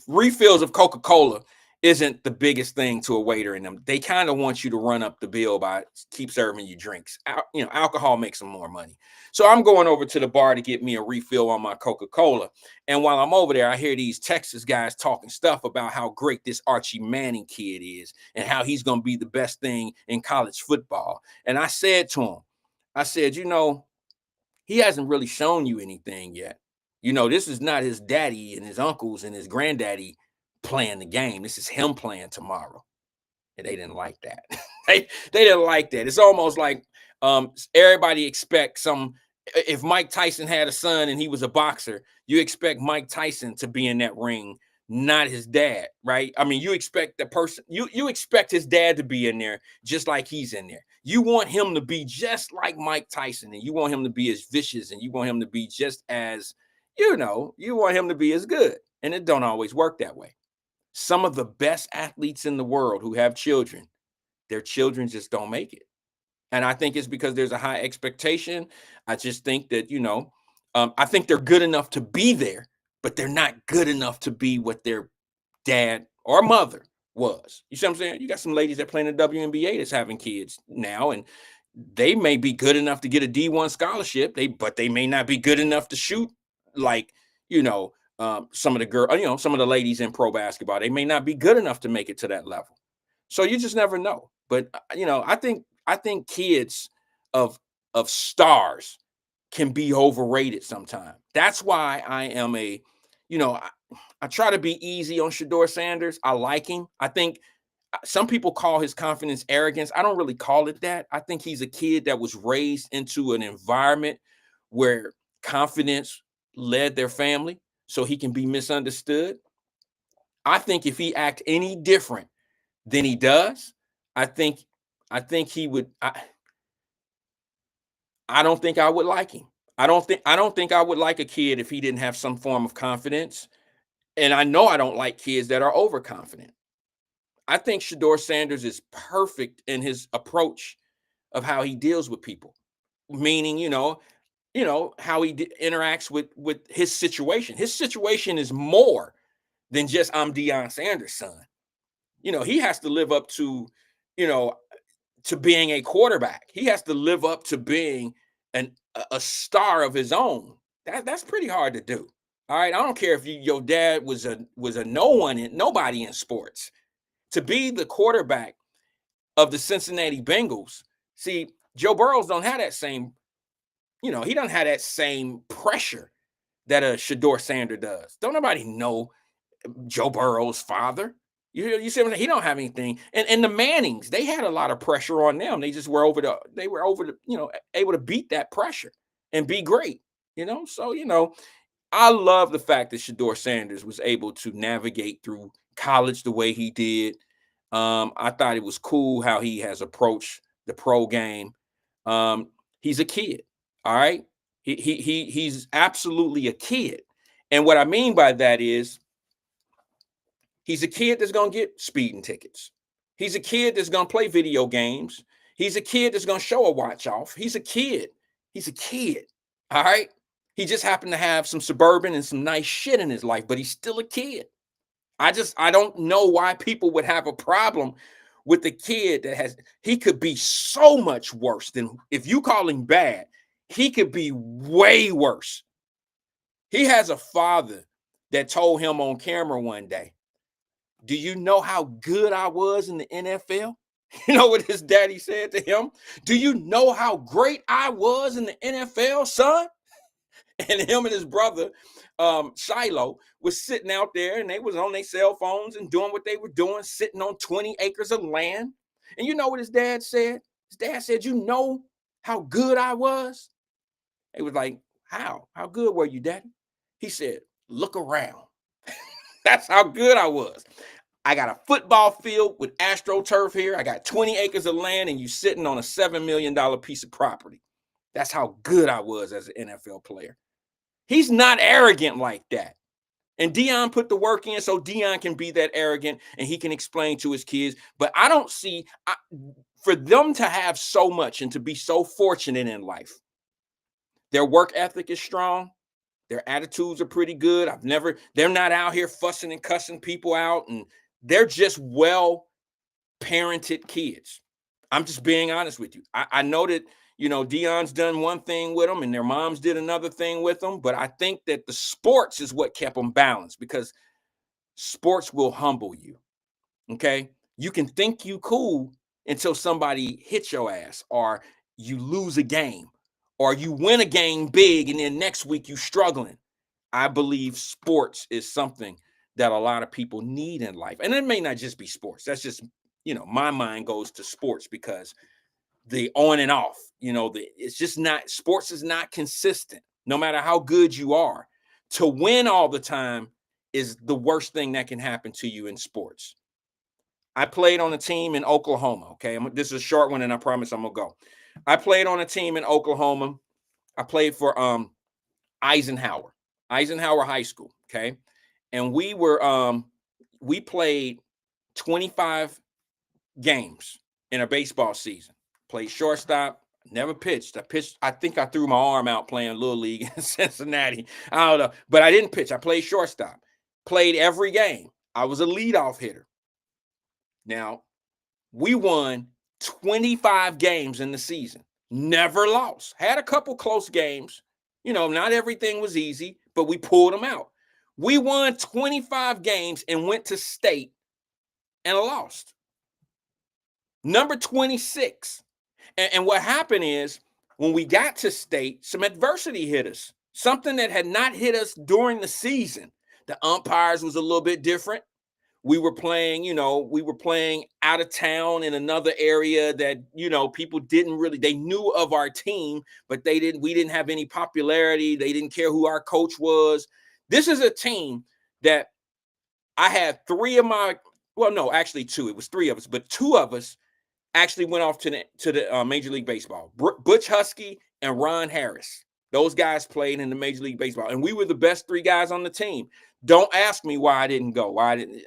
refills of Coca-Cola isn't the biggest thing to a waiter in them. They kind of want you to run up the bill by keep serving you drinks. Alcohol makes them more money. So I'm going over to the bar to get me a refill on my Coca-Cola. And while I'm over there, I hear these Texas guys talking stuff about how great this Archie Manning kid is and how he's going to be the best thing in college football. And I said to him, I said, he hasn't really shown you anything yet. This is not his daddy and his uncles and his granddaddy playing the game. This is him playing tomorrow. And they didn't like that. they didn't like that. It's almost like everybody expects if Mike Tyson had a son and he was a boxer, you expect Mike Tyson to be in that ring, not his dad, right? I mean, you expect the person, you expect his dad to be in there just like he's in there. You want him to be just like Mike Tyson, and you want him to be as vicious, and you want him to be just as, you want him to be as good. And it don't always work that way. Some of the best athletes in the world who have children, their children just don't make it. And I think it's because there's a high expectation. I just think that, I think they're good enough to be there, but they're not good enough to be what their dad or mother was. You see what I'm saying? You got some ladies that play in the WNBA that's having kids now, and they may be good enough to get a D1 scholarship, but they may not be good enough to shoot like, some of the some of the ladies in pro basketball. They may not be good enough to make it to that level. So you just never know. But I think kids of stars can be overrated sometimes. That's why I am I try to be easy on Shedeur Sanders. I like him. I think some people call his confidence arrogance. I don't really call it that. I think he's a kid that was raised into an environment where confidence led their family, so he can be misunderstood. I think if he act any different than he does, I think he would. I don't think I would like him. I don't think I would like a kid if he didn't have some form of confidence. And I know I don't like kids that are overconfident. I think Shedeur Sanders is perfect in his approach of how he deals with people, meaning, how he interacts with his situation. His situation is more than just I'm Deion Sanders' son. He has to live up to, to being a quarterback. He has to live up to being a star of his own. That's pretty hard to do. All right. I don't care if your dad was a nobody in sports. To be the quarterback of the Cincinnati Bengals. See, Joe Burrows don't have that same, he don't have that same pressure that a Shedeur Sanders does. Don't nobody know Joe Burrow's father. You see what I'm saying? He don't have anything. And the Mannings, they had a lot of pressure on them. They just were able to beat that pressure and be great. So I love the fact that Shedeur Sanders was able to navigate through college the way he did. I thought it was cool how he has approached the pro game. He's a kid. All right. He's absolutely a kid. And what I mean by that is he's a kid that's going to get speeding tickets. He's a kid that's going to play video games. He's a kid that's going to show a watch off. He's a kid. He's a kid. All right. He just happened to have some Suburban and some nice shit in his life, but he's still a kid. I don't know why people would have a problem with the kid he could be so much worse than, if you call him bad, he could be way worse. He has a father that told him on camera one day, "Do you know how good I was in the NFL?" You know what his daddy said to him? "Do you know how great I was in the NFL, son?" And him and his brother, Shiloh, was sitting out there, and they was on their cell phones and doing what they were doing, sitting on 20 acres of land. And you know what his dad said? His dad said, "You know how good I was?" He was like, how good were you, Daddy? He said, look around. That's how good I was. I got a football field with AstroTurf here. I got 20 acres of land, and you sitting on a $7 million piece of property. That's how good I was as an NFL player. He's not arrogant like that. And Dion put the work in so Dion can be that arrogant and he can explain to his kids. But I don't see, for them to have so much and to be so fortunate in life, their work ethic is strong. Their attitudes are pretty good. They're not out here fussing and cussing people out, and they're just well-parented kids. I'm just being honest with you. I know that, Dion's done one thing with them and their moms did another thing with them, but I think that the sports is what kept them balanced, because sports will humble you, okay? You can think you cool until somebody hits your ass, or you lose a game, or you win a game big and then next week you struggling. I believe sports is something that a lot of people need in life. And it may not just be sports. That's just, my mind goes to sports because the on and off, it's just not, sports is not consistent, no matter how good you are. To win all the time is the worst thing that can happen to you in sports. I played on a team in Oklahoma. Okay. This is a short one and I promise I'm going to go. I played on a team in Oklahoma. I played for Eisenhower High School. Okay. And we played 25 games in a baseball season. Played shortstop, never pitched. I think I threw my arm out playing Little League in Cincinnati. I don't know, but I didn't pitch. I played shortstop, played every game. I was a leadoff hitter. Now, we won 25 games in the season, never lost. Had a couple close games. Not everything was easy, but we pulled them out. We won 25 games and went to state and lost. Number 26. And what happened is, when we got to state, some adversity hit us, something that had not hit us during the season. The umpires was a little bit different. We were playing out of town in another area that, people they knew of our team, but we didn't have any popularity. They didn't care who our coach was. This is a team that I had two. It was three of us, but two of us actually went off to the Major League Baseball. Butch Husky and Ron Harris. Those guys played in the Major League Baseball, and we were the best three guys on the team. Don't ask me why I didn't go.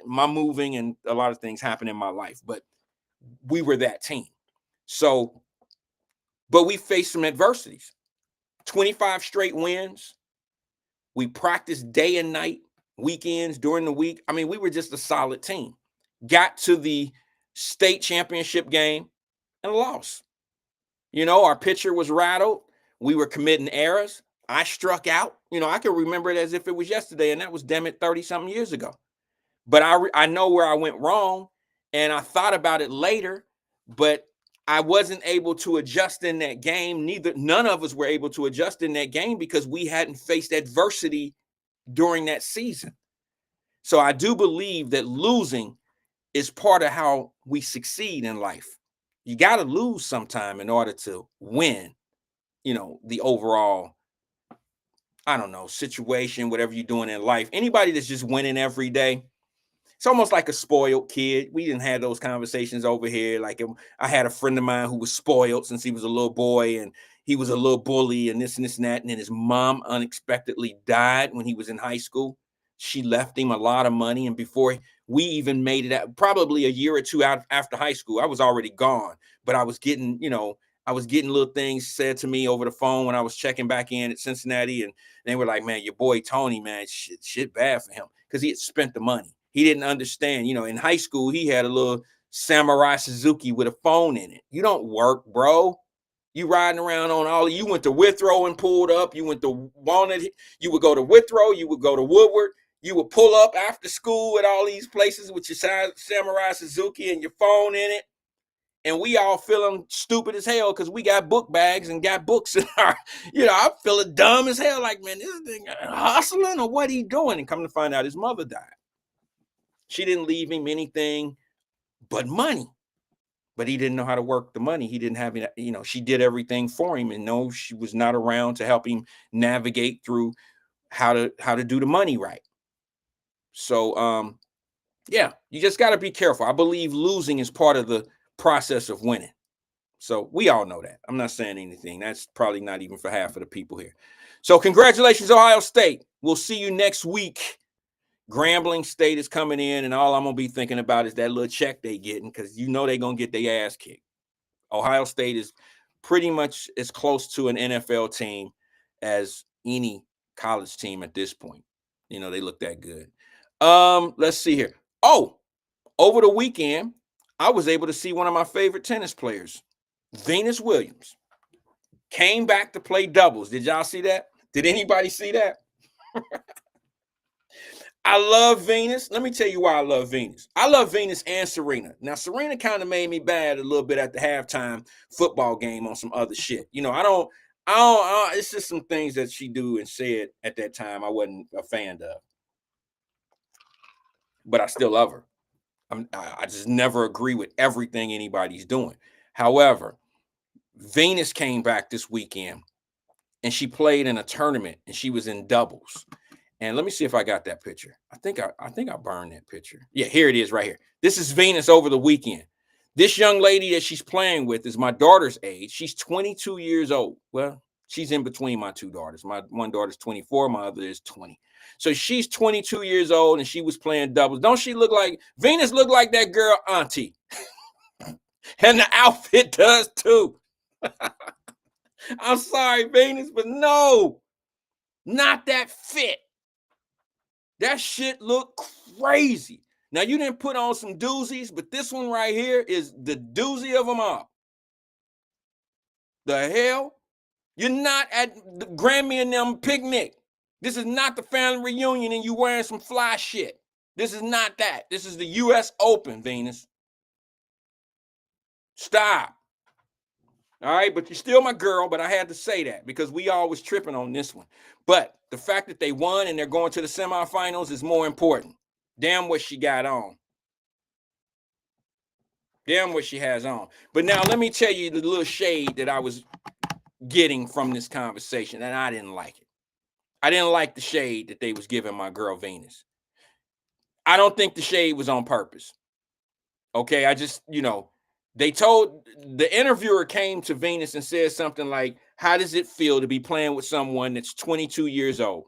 My moving and a lot of things happened in my life, but we were that team. So, but we faced some adversities. 25 straight wins. We practiced day and night, weekends, during the week. I mean, we were just a solid team. Got to the state championship game and lost. Our pitcher was rattled. We were committing errors. I struck out. I can remember it as if it was yesterday, and that was, damn it, 30-something years ago. But I know where I went wrong, and I thought about it later, but I wasn't able to adjust in that game. None of us were able to adjust in that game because we hadn't faced adversity during that season. So I do believe that losing is part of how we succeed in life. You got to lose sometime in order to win, the overall, situation, whatever you're doing in life. Anybody that's just winning every day, it's almost like a spoiled kid. We didn't have those conversations over here. Like, I had a friend of mine who was spoiled since he was a little boy, and he was a little bully and this and this and that. And then his mom unexpectedly died when he was in high school. She left him a lot of money. And before we even made it out, probably a year or two out after high school, I was already gone. But I was getting little things said to me over the phone when I was checking back in at Cincinnati. And they were like, man, your boy Tony, man, shit bad for him, because he had spent the money. He didn't understand. In high school, he had a little Samurai Suzuki with a phone in it. You don't work, bro. You riding around on you went to Withrow and pulled up. You went to Walnut. You would go to Withrow. You would go to Woodward. You would pull up after school at all these places with your Samurai Suzuki and your phone in it. And we all feeling stupid as hell because we got book bags and got books in our, I'm feeling dumb as hell. Like, man, this thing hustling or what he doing? And come to find out, his mother died. She didn't leave him anything but money. but he didn't know how to work the money. He didn't have, she did everything for him, and no, she was not around to help him navigate through how to do the money right. So, yeah, you just got to be careful. I believe losing is part of the process of winning. So we all know that. I'm not saying anything. That's probably not even for half of the people here. So congratulations, Ohio State. We'll see you next week. Grambling State is coming in, and all I'm going to be thinking about is that little check they getting, because they're going to get their ass kicked. Ohio State is pretty much as close to an NFL team as any college team at this point. They look that good. Let's see here. Oh, over the weekend, I was able to see one of my favorite tennis players, Venus Williams, came back to play doubles. Did y'all see that? Did anybody see that? I love Venus. Let me tell you why I love Venus. I love Venus and Serena. Now, Serena kind of made me bad a little bit at the halftime football game on some other shit. It's just some things that she do and said at that time I wasn't a fan of. But I still love her. I just never agree with everything anybody's doing. However, Venus came back this weekend and she played in a tournament and she was in doubles. And let me see if I got that picture. I think I burned that picture. Yeah, here it is right here. This is Venus over the weekend. This young lady that she's playing with is my daughter's age. She's 22 years old. Well, she's in between my two daughters. My one daughter's 24, my other is 20. So she's 22 years old and she was playing doubles. Don't she look like Venus look like that girl auntie? And the outfit does too. I'm sorry, Venus, but no, not that fit. That shit look crazy. Now, you didn't put on some doozies, but this one right here is the doozy of them all. The hell? You're not at the Grammy and them picnic. This is not the family reunion and you wearing some fly shit. This is not that. This is the U.S. Open, Venus. Stop. All right, but you're still my girl, but I had to say that because we all was tripping on this one. But the fact that they won and they're going to the semifinals is more important. Damn what she got on. Damn what she has on. But now let me tell you the little shade that I was getting from this conversation, and I didn't like it. I didn't like the shade that they was giving my girl Venus. I don't think the shade was on purpose. Okay, I just, they told the interviewer came to Venus and said something like, how does it feel to be playing with someone that's 22 years old?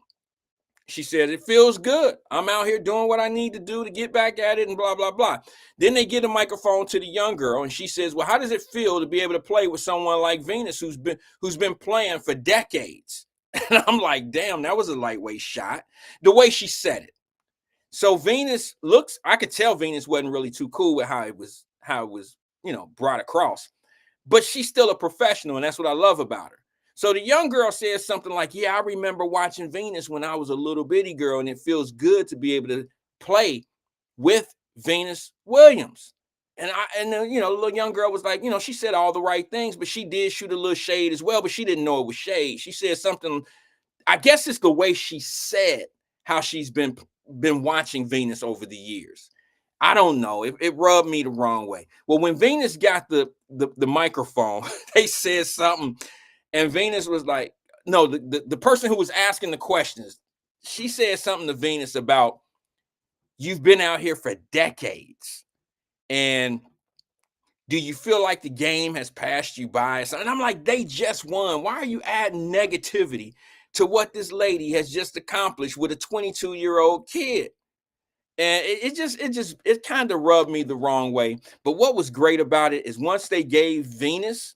She said, it feels good. I'm out here doing what I need to do to get back at it and blah, blah, blah. Then they get a microphone to the young girl and she says, well, how does it feel to be able to play with someone like Venus who's been playing for decades? And I'm like, damn, that was a lightweight shot. The way she said it. So Venus I could tell Venus wasn't really too cool with how it was, brought across. But she's still a professional, and that's what I love about her. So the young girl says something like, yeah, I remember watching Venus when I was a little bitty girl, and it feels good to be able to play with Venus Williams. And the little young girl was like, she said all the right things, but she did shoot a little shade as well, but she didn't know it was shade. She said something, I guess it's the way she said how she's been watching Venus over the years. I don't know. It rubbed me the wrong way. Well, when Venus got the microphone, they said something, and Venus was like, no, the person who was asking the questions, she said something to Venus about, you've been out here for decades, and do you feel like the game has passed you by? And I'm like, they just won. Why are you adding negativity to what this lady has just accomplished with a 22-year-old kid? And it kind of rubbed me the wrong way. But what was great about it is once they gave Venus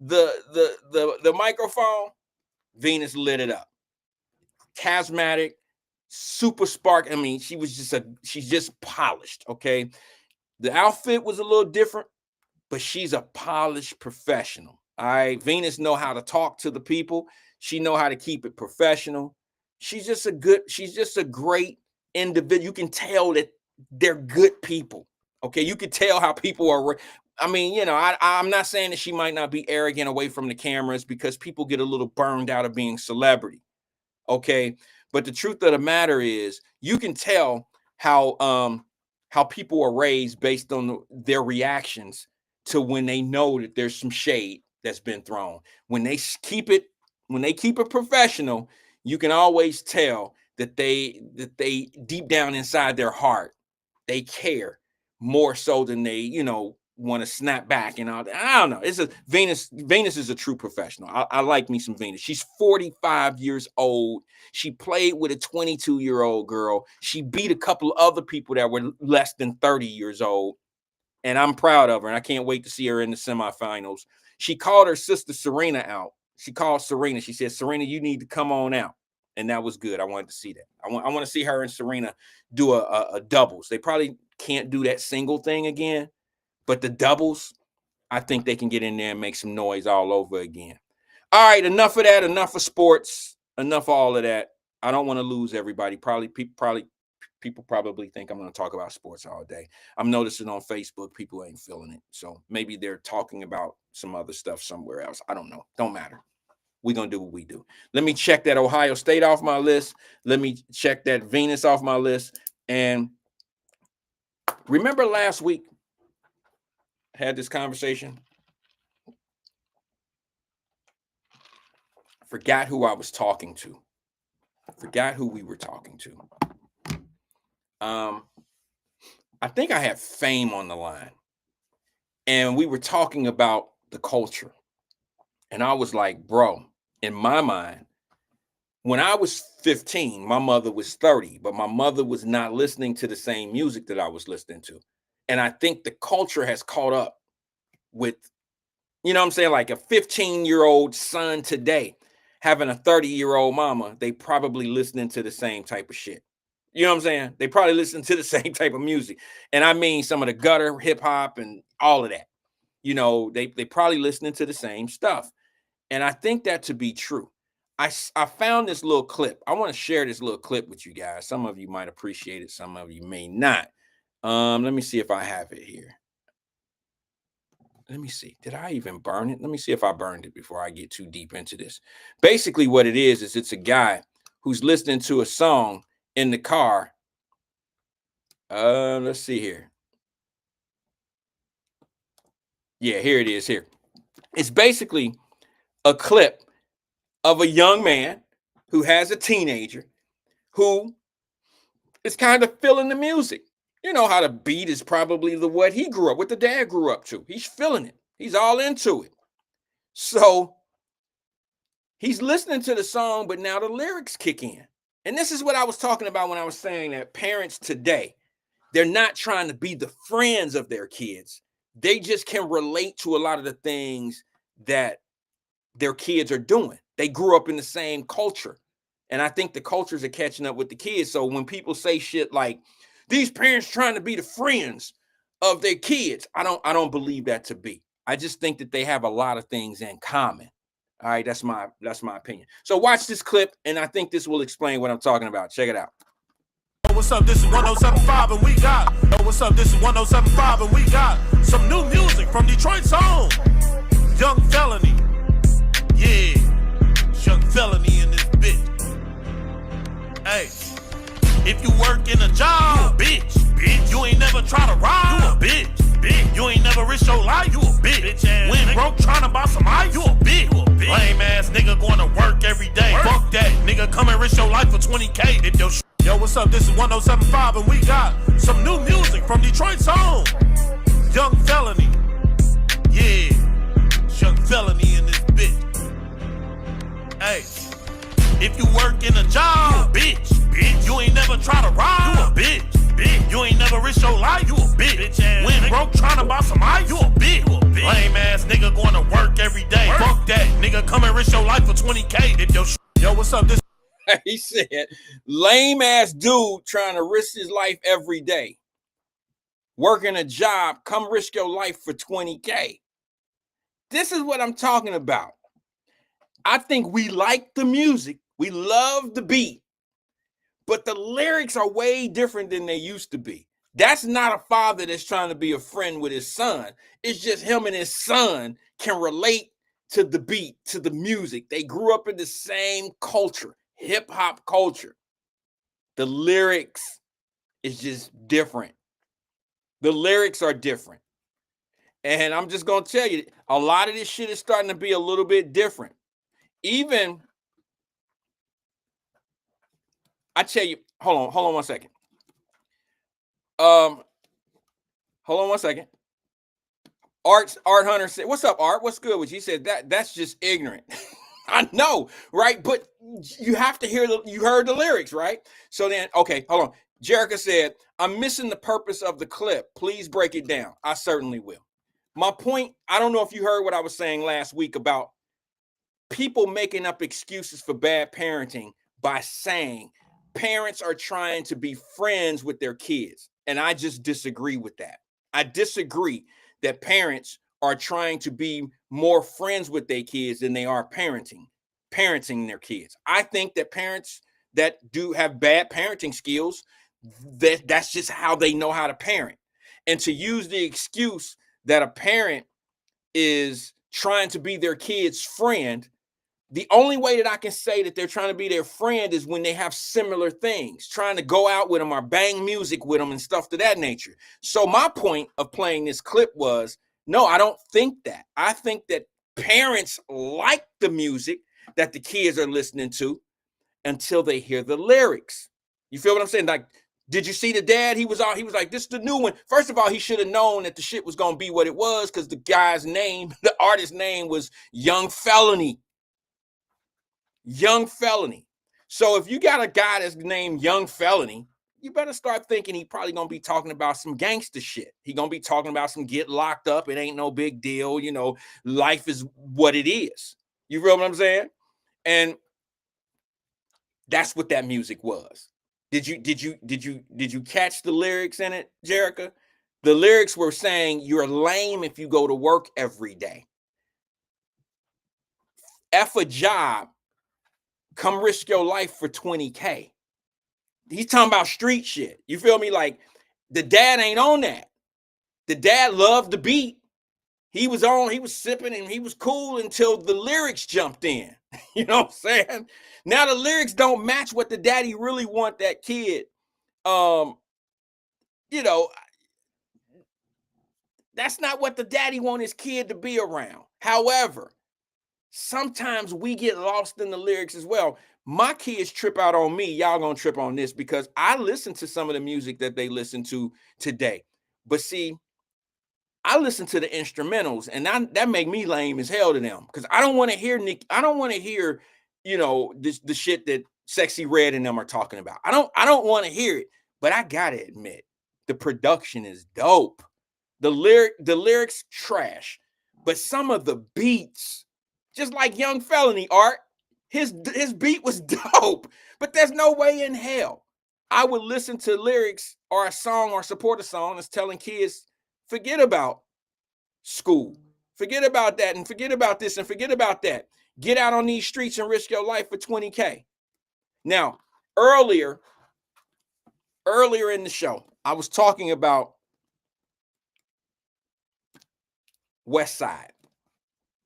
the microphone, Venus lit it up. Charismatic, super spark. I mean, she's just polished. Okay. The outfit was a little different, but she's a polished professional. All right. Venus know how to talk to the people. She know how to keep it professional. She's just a great individual. You can tell that they're good people. Okay. You can tell how people are. I mean, I'm not saying that she might not be arrogant away from the cameras because people get a little burned out of being celebrity. Okay. But the truth of the matter is you can tell how people are raised based on their reactions to when they know that there's some shade that's been thrown. When they keep it professional, you can always tell that they deep down inside their heart, they care more so than they, want to snap back and all that. I don't know. It's a Venus. Venus is a true professional. I like me some Venus. She's 45 years old. She played with a 22-year-old girl. She beat a couple of other people that were less than 30 years old. And I'm proud of her. And I can't wait to see her in the semifinals. She called her sister Serena out. She called Serena. She said, Serena, you need to come on out. And that was good. I wanted to see that. I want to see her and Serena do a doubles. They probably can't do that single thing again. But the doubles, I think they can get in there and make some noise all over again. All right, enough of that. Enough of sports. Enough of all of that. I don't want to lose everybody. People probably think I'm going to talk about sports all day. I'm noticing on Facebook, people ain't feeling it. So maybe they're talking about some other stuff somewhere else. I don't know. Don't matter. We're going to do what we do. Let me check that Ohio State off my list. Let me check that Venus off my list. And remember last week, had this conversation. Forgot who I was talking to. Forgot who we were talking to. I think I had Fame on the line. And we were talking about the culture. And I was like, bro, in my mind, when I was 15, my mother was 30, but my mother was not listening to the same music that I was listening to. And I think the culture has caught up with, what I'm saying? Like a 15-year-old son today having a 30-year-old mama, they probably listening to the same type of shit. You know what I'm saying? They probably listen to the same type of music. And I mean some of the gutter hip hop and all of that. They probably listening to the same stuff. And I think that to be true. I found this little clip. I want to share this little clip with you guys. Some of you might appreciate it. Some of you may not. Let me see if I have it here. Let me see. Did I even burn it? Let me see if I burned it before I get too deep into this. Basically, what it is it's a guy who's listening to a song in the car. Let's see here. Yeah, here it is here. It's basically a clip of a young man who has a teenager who is kind of feeling the music. You know how the beat is probably what he grew up, what the dad grew up to. He's feeling it. He's all into it. So he's listening to the song, but now the lyrics kick in. And this is what I was talking about when I was saying that parents today, they're not trying to be the friends of their kids. They just can relate to a lot of the things that their kids are doing. They grew up in the same culture. And I think the cultures are catching up with the kids. So when people say shit like, these parents trying to be the friends of their kids, I don't believe that to be. I just think that they have a lot of things in common. All right, that's my opinion. So watch this clip, and I think this will explain what I'm talking about. Check it out. What's up? This is 1075 and we got. What's up? This is 1075 and we got some new music from Detroit's own Young Felony. Yeah, Young Felony in this bitch. Hey, if you work in a job, you a bitch. You ain't never try to ride, you a bitch. You ain't never risk your life, you a bitch. When broke trying to buy some ice, you a bitch. Lame ass nigga going to work every day. Fuck that, nigga, come and risk your life for 20K. If your Yo, what's up? This is 1075 and we got some new music from Detroit's own Young Felony. Yeah, Young Felony in this bitch. Hey, if you work in a job, you a bitch. You ain't never try to ride, you a bitch. You ain't never risk your life, you a bitch. When broke trying to buy some ice, you a bitch. Lame ass nigga going to work every day. Fuck that, nigga, come and risk your life for 20K. If your Yo, what's up? This He said, lame ass dude trying to risk his life every day. Working a job, come risk your life for 20K. This is what I'm talking about. I think we like the music. We love the beat. But the lyrics are way different than they used to be. That's not a father that's trying to be a friend with his son. It's just him and his son can relate to the beat, to the music. They grew up in the same culture, hip hop culture. The lyrics is just different. The lyrics are different. And I'm just gonna tell you, a lot of this shit is starting to be a little bit different. Even I tell you, hold on 1 second. Hold on 1 second. Art Hunter said, "What's up, Art? What's good with you?" He said that's just ignorant. I know, right? But you have to hear you heard the lyrics, right? So then, okay, hold on. Jerica said, "I'm missing the purpose of the clip. Please break it down." I certainly will. My point, I don't know if you heard what I was saying last week about people making up excuses for bad parenting by saying parents are trying to be friends with their kids. And I just disagree with that. I disagree that parents are trying to be more friends with their kids than they are parenting their kids. I think that parents that do have bad parenting skills, that's just how they know how to parent. And to use the excuse that a parent is trying to be their kid's friend, the only way that I can say that they're trying to be their friend is when they have similar things, trying to go out with them or bang music with them and stuff to that nature. So my point of playing this clip was, no, I don't think that. I think that parents like the music that the kids are listening to until they hear the lyrics. You feel what I'm saying? Like, did you see the dad? He was like, this is the new one. First of all, he should have known that the shit was going to be what it was, because the guy's name, the artist's name was Young Felony. Young Felony. So if you got a guy that's named Young Felony, you better start thinking he probably gonna be talking about some gangster shit. He gonna be talking about some get locked up. It ain't no big deal. You know, life is what it is. You feel what I'm saying? And that's what that music was. Did you catch the lyrics in it, Jerica? The lyrics were saying you're lame if you go to work every day. F a job. Come risk your life for 20K. He's talking about street shit. You feel me? Like, the dad ain't on that. The dad loved the beat. He was sipping and he was cool until the lyrics jumped in. You know what I'm saying? Now the lyrics don't match what the daddy really want that kid. You know, that's not what the daddy want his kid to be around. However, sometimes we get lost in the lyrics as well. My kids trip out on me. Y'all gonna trip on this because I listen to some of the music that they listen to today. But see, I listen to the instrumentals, and that make me lame as hell to them, because I don't want to hear I don't want to hear, you know, the shit that Sexy Red and them are talking about. I don't want to hear it. But I gotta admit, the production is dope. The lyrics trash, but some of the beats, just like Young Felony, Art, his beat was dope. But there's no way in hell I would listen to lyrics or a song or support a song that's telling kids, forget about school, forget about that, and forget about this, and forget about that. Get out on these streets and risk your life for 20K. Now, earlier in the show, I was talking about West Side.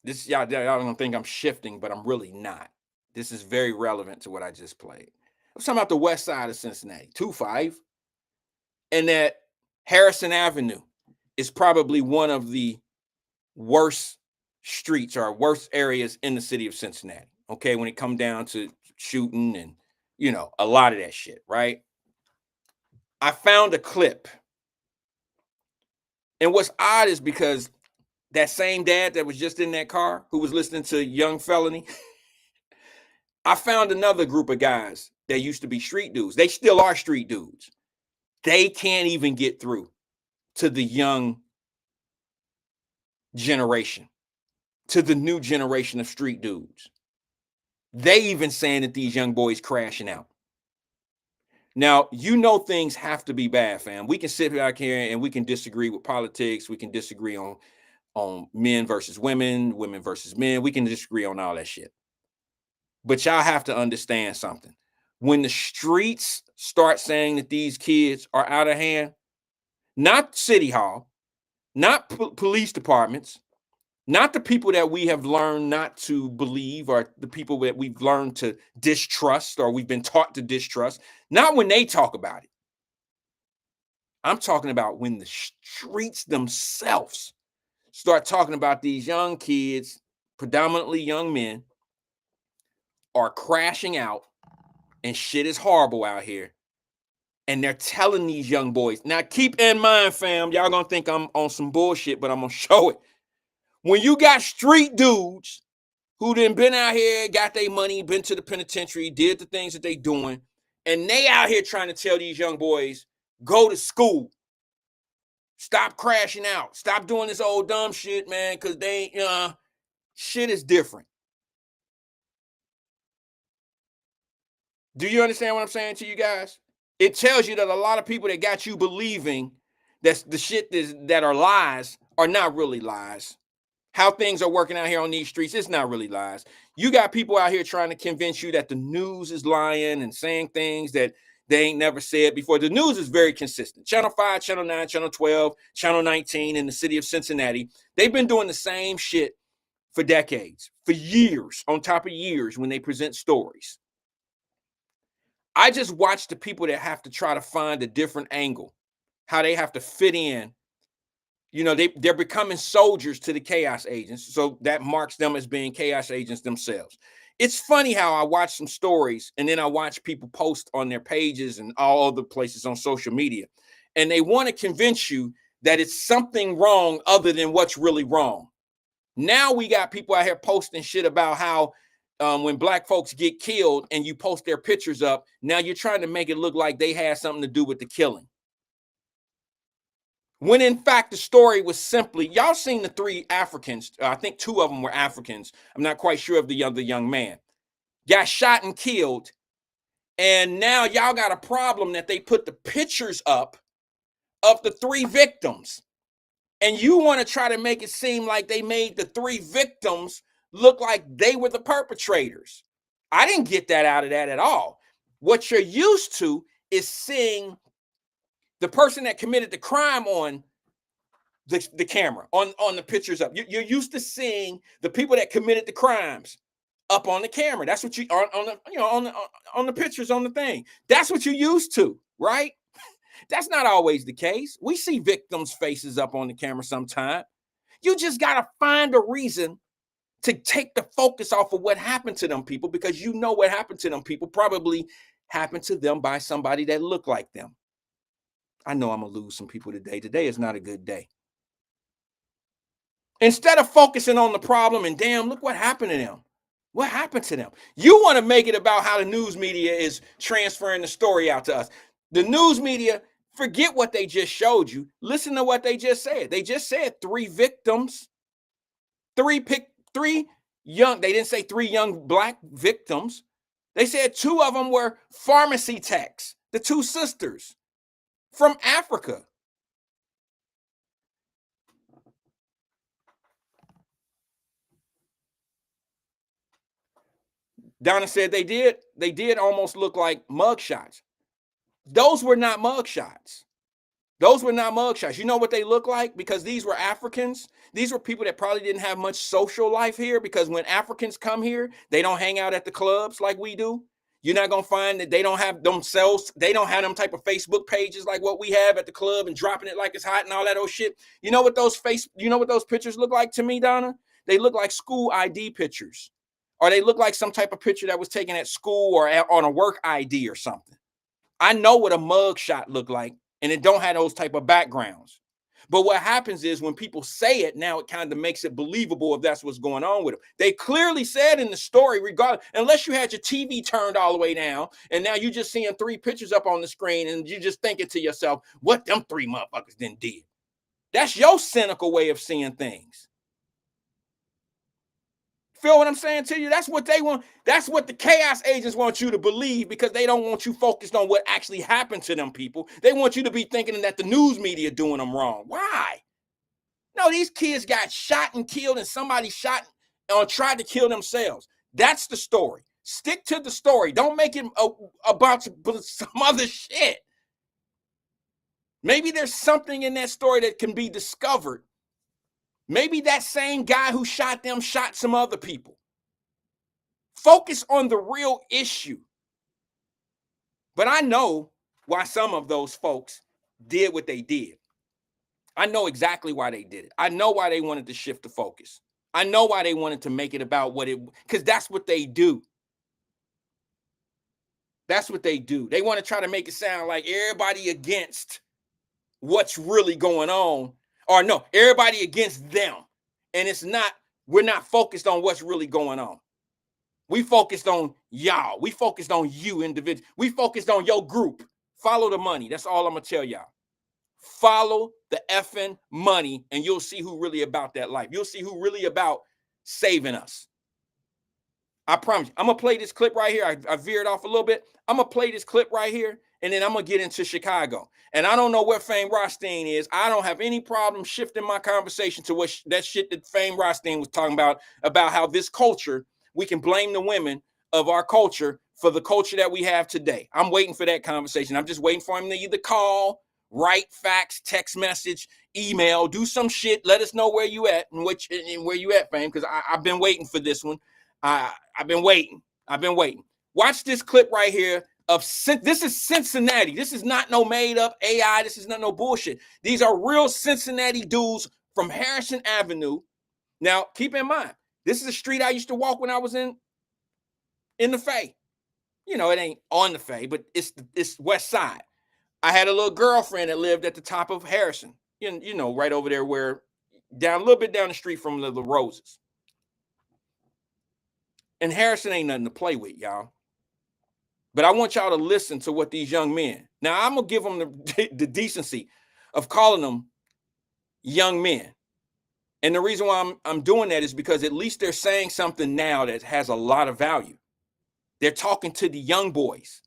This, y'all don't think I'm shifting, but I'm really not. This is very relevant to what I just played. I was talking about the West Side of Cincinnati, 2-5, and that Harrison Avenue is probably one of the worst streets or worst areas in the city of Cincinnati. Okay, when it comes down to shooting and, you know, a lot of that shit, right? I found a clip, and what's odd is because that same dad that was just in that car who was listening to Young Felony, I found another group of guys that used to be street dudes. They still are street dudes. They can't even get through to the young generation, to the new generation of street dudes. They even saying that these young boys crashing out. Now, you know, things have to be bad, fam. We can sit back here and we can disagree with politics. We can disagree on men versus women, women versus men. We can disagree on all that shit. But y'all have to understand something. When the streets start saying that these kids are out of hand, not City Hall, not police departments, not the people that we have learned not to believe, or the people that we've learned to distrust, or we've been taught to distrust, not when they talk about it. I'm talking about when the streets themselves start talking about these young kids, predominantly young men, are crashing out and shit is horrible out here. And they're telling these young boys. Now, keep in mind, fam, y'all gonna think I'm on some bullshit, but I'm gonna show it. When you got street dudes who done been out here, got their money, been to the penitentiary, did the things that they doing, and they out here trying to tell these young boys, go to school. Stop crashing out. Stop doing this old dumb shit, man, because they shit is different. Do you understand what I'm saying to you guys? It tells you that a lot of people that got you believing that the shit that are lies are not really lies. How things are working out here on these streets, it's not really lies. You got people out here trying to convince you that the news is lying and saying things that they ain't never said before. The news is very consistent. Channel 5, Channel 9, Channel 12, Channel 19 in the city of Cincinnati. They've been doing the same shit for decades, for years, on top of years when they present stories. I just watch the people that have to try to find a different angle, how they have to fit in. You know, they're becoming soldiers to the chaos agents. So that marks them as being chaos agents themselves. It's funny how I watch some stories and then I watch people post on their pages and all other places on social media. And they want to convince you that it's something wrong other than what's really wrong. Now we got people out here posting shit about how when black folks get killed and you post their pictures up, now you're trying to make it look like they had something to do with the killing. When in fact, the story was simply, y'all seen the 3 Africans, I think 2 of them were Africans. I'm not quite sure of the other young man. Got shot and killed. And now y'all got a problem that they put the pictures up of the 3 victims. And you want to try to make it seem like they made the 3 victims look like they were the perpetrators. I didn't get that out of that at all. What you're used to is seeing the person that committed the crime on the camera, on the pictures up. You're used to seeing the people that committed the crimes up on the camera. That's what you on the pictures on the thing. That's what you're used to, right? That's not always the case. We see victims' faces up on the camera sometime. You just gotta find a reason to take the focus off of what happened to them people, because you know what happened to them people probably happened to them by somebody that looked like them. I know I'm gonna lose some people today. Today is not a good day. Instead of focusing on the problem and damn, look what happened to them. What happened to them? You want to make it about how the news media is transferring the story out to us. The news media, forget what they just showed you. Listen to what they just said. They just said 3 victims, 3 young, they didn't say 3 young black victims. They said 2 of them were pharmacy techs, the 2 sisters from Africa. Donna said they did almost look like mugshots. Those were not mugshots. Those were not mugshots. You know what they look like? Because these were Africans. These were people that probably didn't have much social life here, because when Africans come here, they don't hang out at the clubs like we do. You're not going to find that they don't have themselves. They don't have them type of Facebook pages like what we have at the club and dropping it like it's hot and all that old shit. You know what those pictures look like to me, Donna? They look like school ID pictures, or they look like some type of picture that was taken at school or on a work ID or something. I know what a mug shot looked like, and it don't have those type of backgrounds. But what happens is when people say it, now it kind of makes it believable if that's what's going on with them. They clearly said in the story, regardless, unless you had your TV turned all the way down, and now you're just seeing 3 pictures up on the screen, and you're just thinking to yourself, what them 3 motherfuckers then did. That's your cynical way of seeing things. Feel what I'm saying to you? That's what they want. That's what the chaos agents want you to believe, because they don't want you focused on what actually happened to them people. They want you to be thinking that the news media doing them wrong. Why? No, these kids got shot and killed, and somebody shot or tried to kill themselves. That's the story. Stick to the story. Don't make it about some other shit. Maybe there's something in that story that can be discovered. Maybe that same guy who shot them shot some other people. Focus on the real issue. But I know why some of those folks did what they did. I know exactly why they did it. I know why they wanted to shift the focus. I know why they wanted to make it about because that's what they do. That's what they do. They want to try to make it sound like everybody against what's really going on, or no, everybody against them. And it's not, we're not focused on what's really going on. We focused on y'all. We focused on you individually. We focused on your group. Follow the money. That's all I'm going to tell y'all. Follow the effing money, and you'll see who really about that life. You'll see who really about saving us. I promise you. I'm going to play this clip right here. I veered off a little bit. I'm going to play this clip right here, and then I'm going to get into Chicago. And I don't know where Fame Rothstein is. I don't have any problem shifting my conversation to what that shit that Fame Rothstein was talking about how this culture, we can blame the women of our culture for the culture that we have today. I'm waiting for that conversation. I'm just waiting for him to either call, write, fax, text message, email, do some shit. Let us know where you at and where you at, Fame, because I've been waiting for this one. I've been waiting. Watch this clip right here this is Cincinnati. This is not no made up AI. This is not no bullshit. These are real Cincinnati dudes from Harrison Avenue. Now, keep in mind, this is a street I used to walk when I was in the Faye. You know, it ain't on the Faye, but it's West Side. I had a little girlfriend that lived at the top of Harrison. You know, right over there down a little bit down the street from the Roses. And Harrison ain't nothing to play with, y'all. But I want y'all to listen to what these young men. Now, I'm going to give them the decency of calling them young men. And the reason why I'm doing that is because at least they're saying something now that has a lot of value. They're talking to the young boys.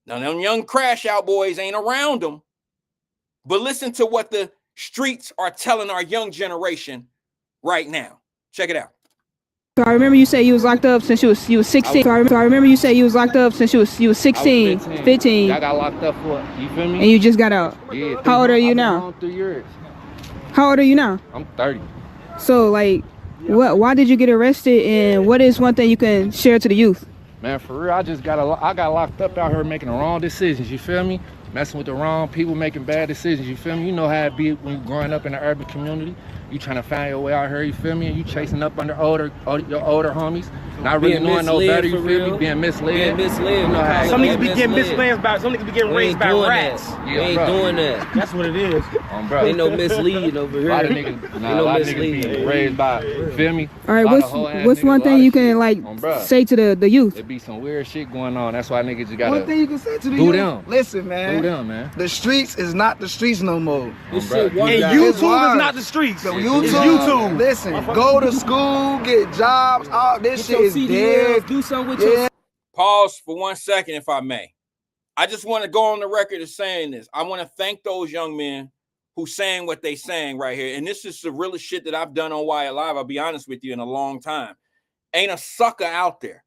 Now, them young crash out boys ain't around them. But listen to what the streets are telling our young generation right now. Check it out. So I remember you say you was locked up since you was 16. So I remember you say you was locked up since you was 16, 15. I got locked up for, you feel me? And you just got out. Yeah. How old are you now? 3 years. How old are you now? I'm 30. So like, why did you get arrested, and what is one thing you can share to the youth? Man, for real, I got locked up out here making the wrong decisions, you feel me? Messing with the wrong people, making bad decisions, you feel me? You know how it be when you're growing up in the urban community. You trying to find your way out here, you feel me? And you chasing up under your older homies, not really knowing no better, you feel me? Being misled. Being misled. You know how Some niggas be getting misled by, some niggas be getting raised by rats. Yeah, we ain't doing that. That's what it is. Bro. Ain't no misleading over here. A lot of niggas be raised by, you feel me? All right, what's one thing you can like say to the youth? There be some weird shit going on. That's why niggas just gotta one thing you can say to the do youth. them. Listen, man. Do them, man. The streets is not the streets no more. This shit, And YouTube is not the streets. So It's YouTube. Listen, go to school, get jobs. All this shit is dead. Do something with your. Pause for 1 second, if I may. I just want to go on the record of saying this. I want to thank those young men who saying what they saying right here. And this is the realest shit that I've done on Wyatt Live, I'll be honest with you, in a long time. Ain't a sucker out there.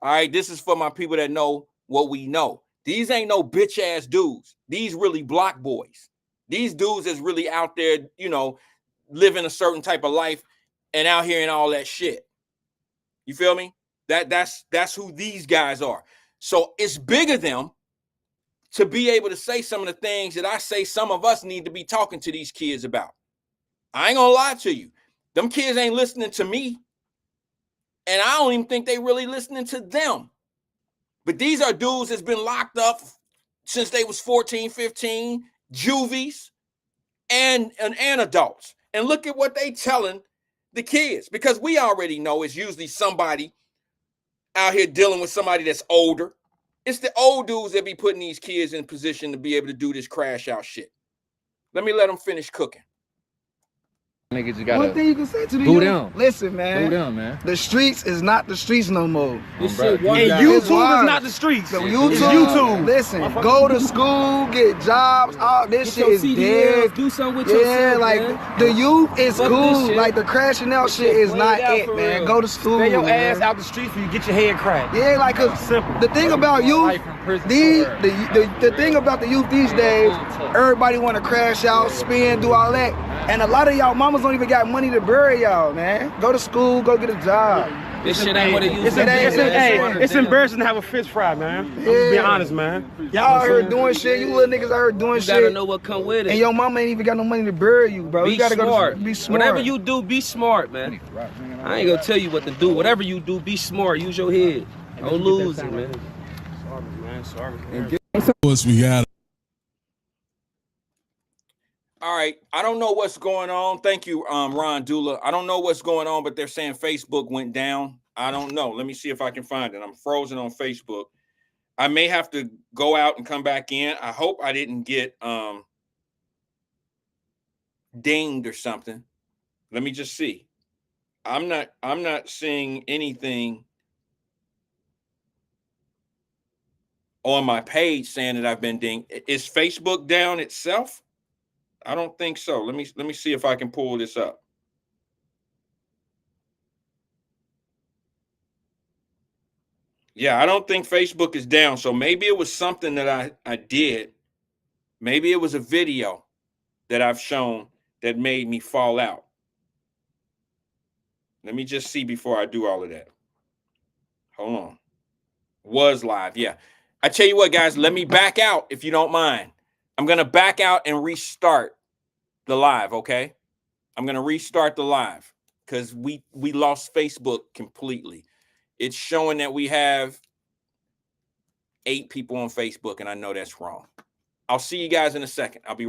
All right, this is for my people that know what we know. These ain't no bitch ass dudes. These really block boys. These dudes is really out there, you know, living a certain type of life and out here and all that shit. You feel me? That's who these guys are. So it's bigger them to be able to say some of the things that I say some of us need to be talking to these kids about. I ain't gonna lie to you. Them kids ain't listening to me. And I don't even think they really listening to them. But these are dudes that's been locked up since they was 14, 15, juvies, and adults. And look at what they telling the kids. Because we already know it's usually somebody out here dealing with somebody that's older. It's the old dudes that be putting these kids in position to be able to do this crash out shit. Let them finish cooking. Niggas just gotta one thing you can say to the do youth. them. Listen, man. Do them, man. The streets is not the streets no more. This shit, And YouTube is not the streets. So It's YouTube. Listen, go to school, get jobs. All this shit is dead. Do something with yourself, Yeah, like man. the youth is Fuck this cool. shit. Like the crashing out shit is not Played out it, for man. real. Go to school. Stay your man. ass out the street for you get your head cracked. Yeah, like cause Simple. the thing about youth, Life from prison the thing about the youth these days, everybody want to crash out, spin, do all that, and a lot of y'all mamas don't even got money to bury y'all, man. Go to school, go get a job. This shit ain't what it used to be. It's embarrassing to have a fish fry, man. I'm just being honest, man. Y'all out here doing shit. You little niggas out here doing You shit. gotta know what come with it. And your mama ain't even got no money to bury you, bro. Be You gotta smart. go to be smart. Whatever you do, be smart, man. I ain't gonna tell you what to do. Whatever you do, be smart. Use your head. Don't lose it, man. Sorry, man. Sorry. We got. All right. I don't know what's going on. Thank you, Ron Dula. I don't know what's going on, but they're saying Facebook went down. I don't know. Let me see if I can find it. I'm frozen on Facebook. I may have to go out and come back in. I hope I didn't get dinged or something. Let me just see. I'm not seeing anything on my page saying that I've been dinged. Is Facebook down itself? I don't think so. Let me see if I can pull this up. Yeah, I don't think Facebook is down. So maybe it was something that I did. Maybe it was a video that I've shown that made me fall out. Let me just see before I do all of that. Hold on. Was live. Yeah. I tell you what, guys, let me back out if you don't mind. I'm going to back out and restart the live, okay? I'm going to restart the live because we lost Facebook completely. It's showing that we have 8 people on Facebook, and I know that's wrong. I'll see you guys in a second. I'll be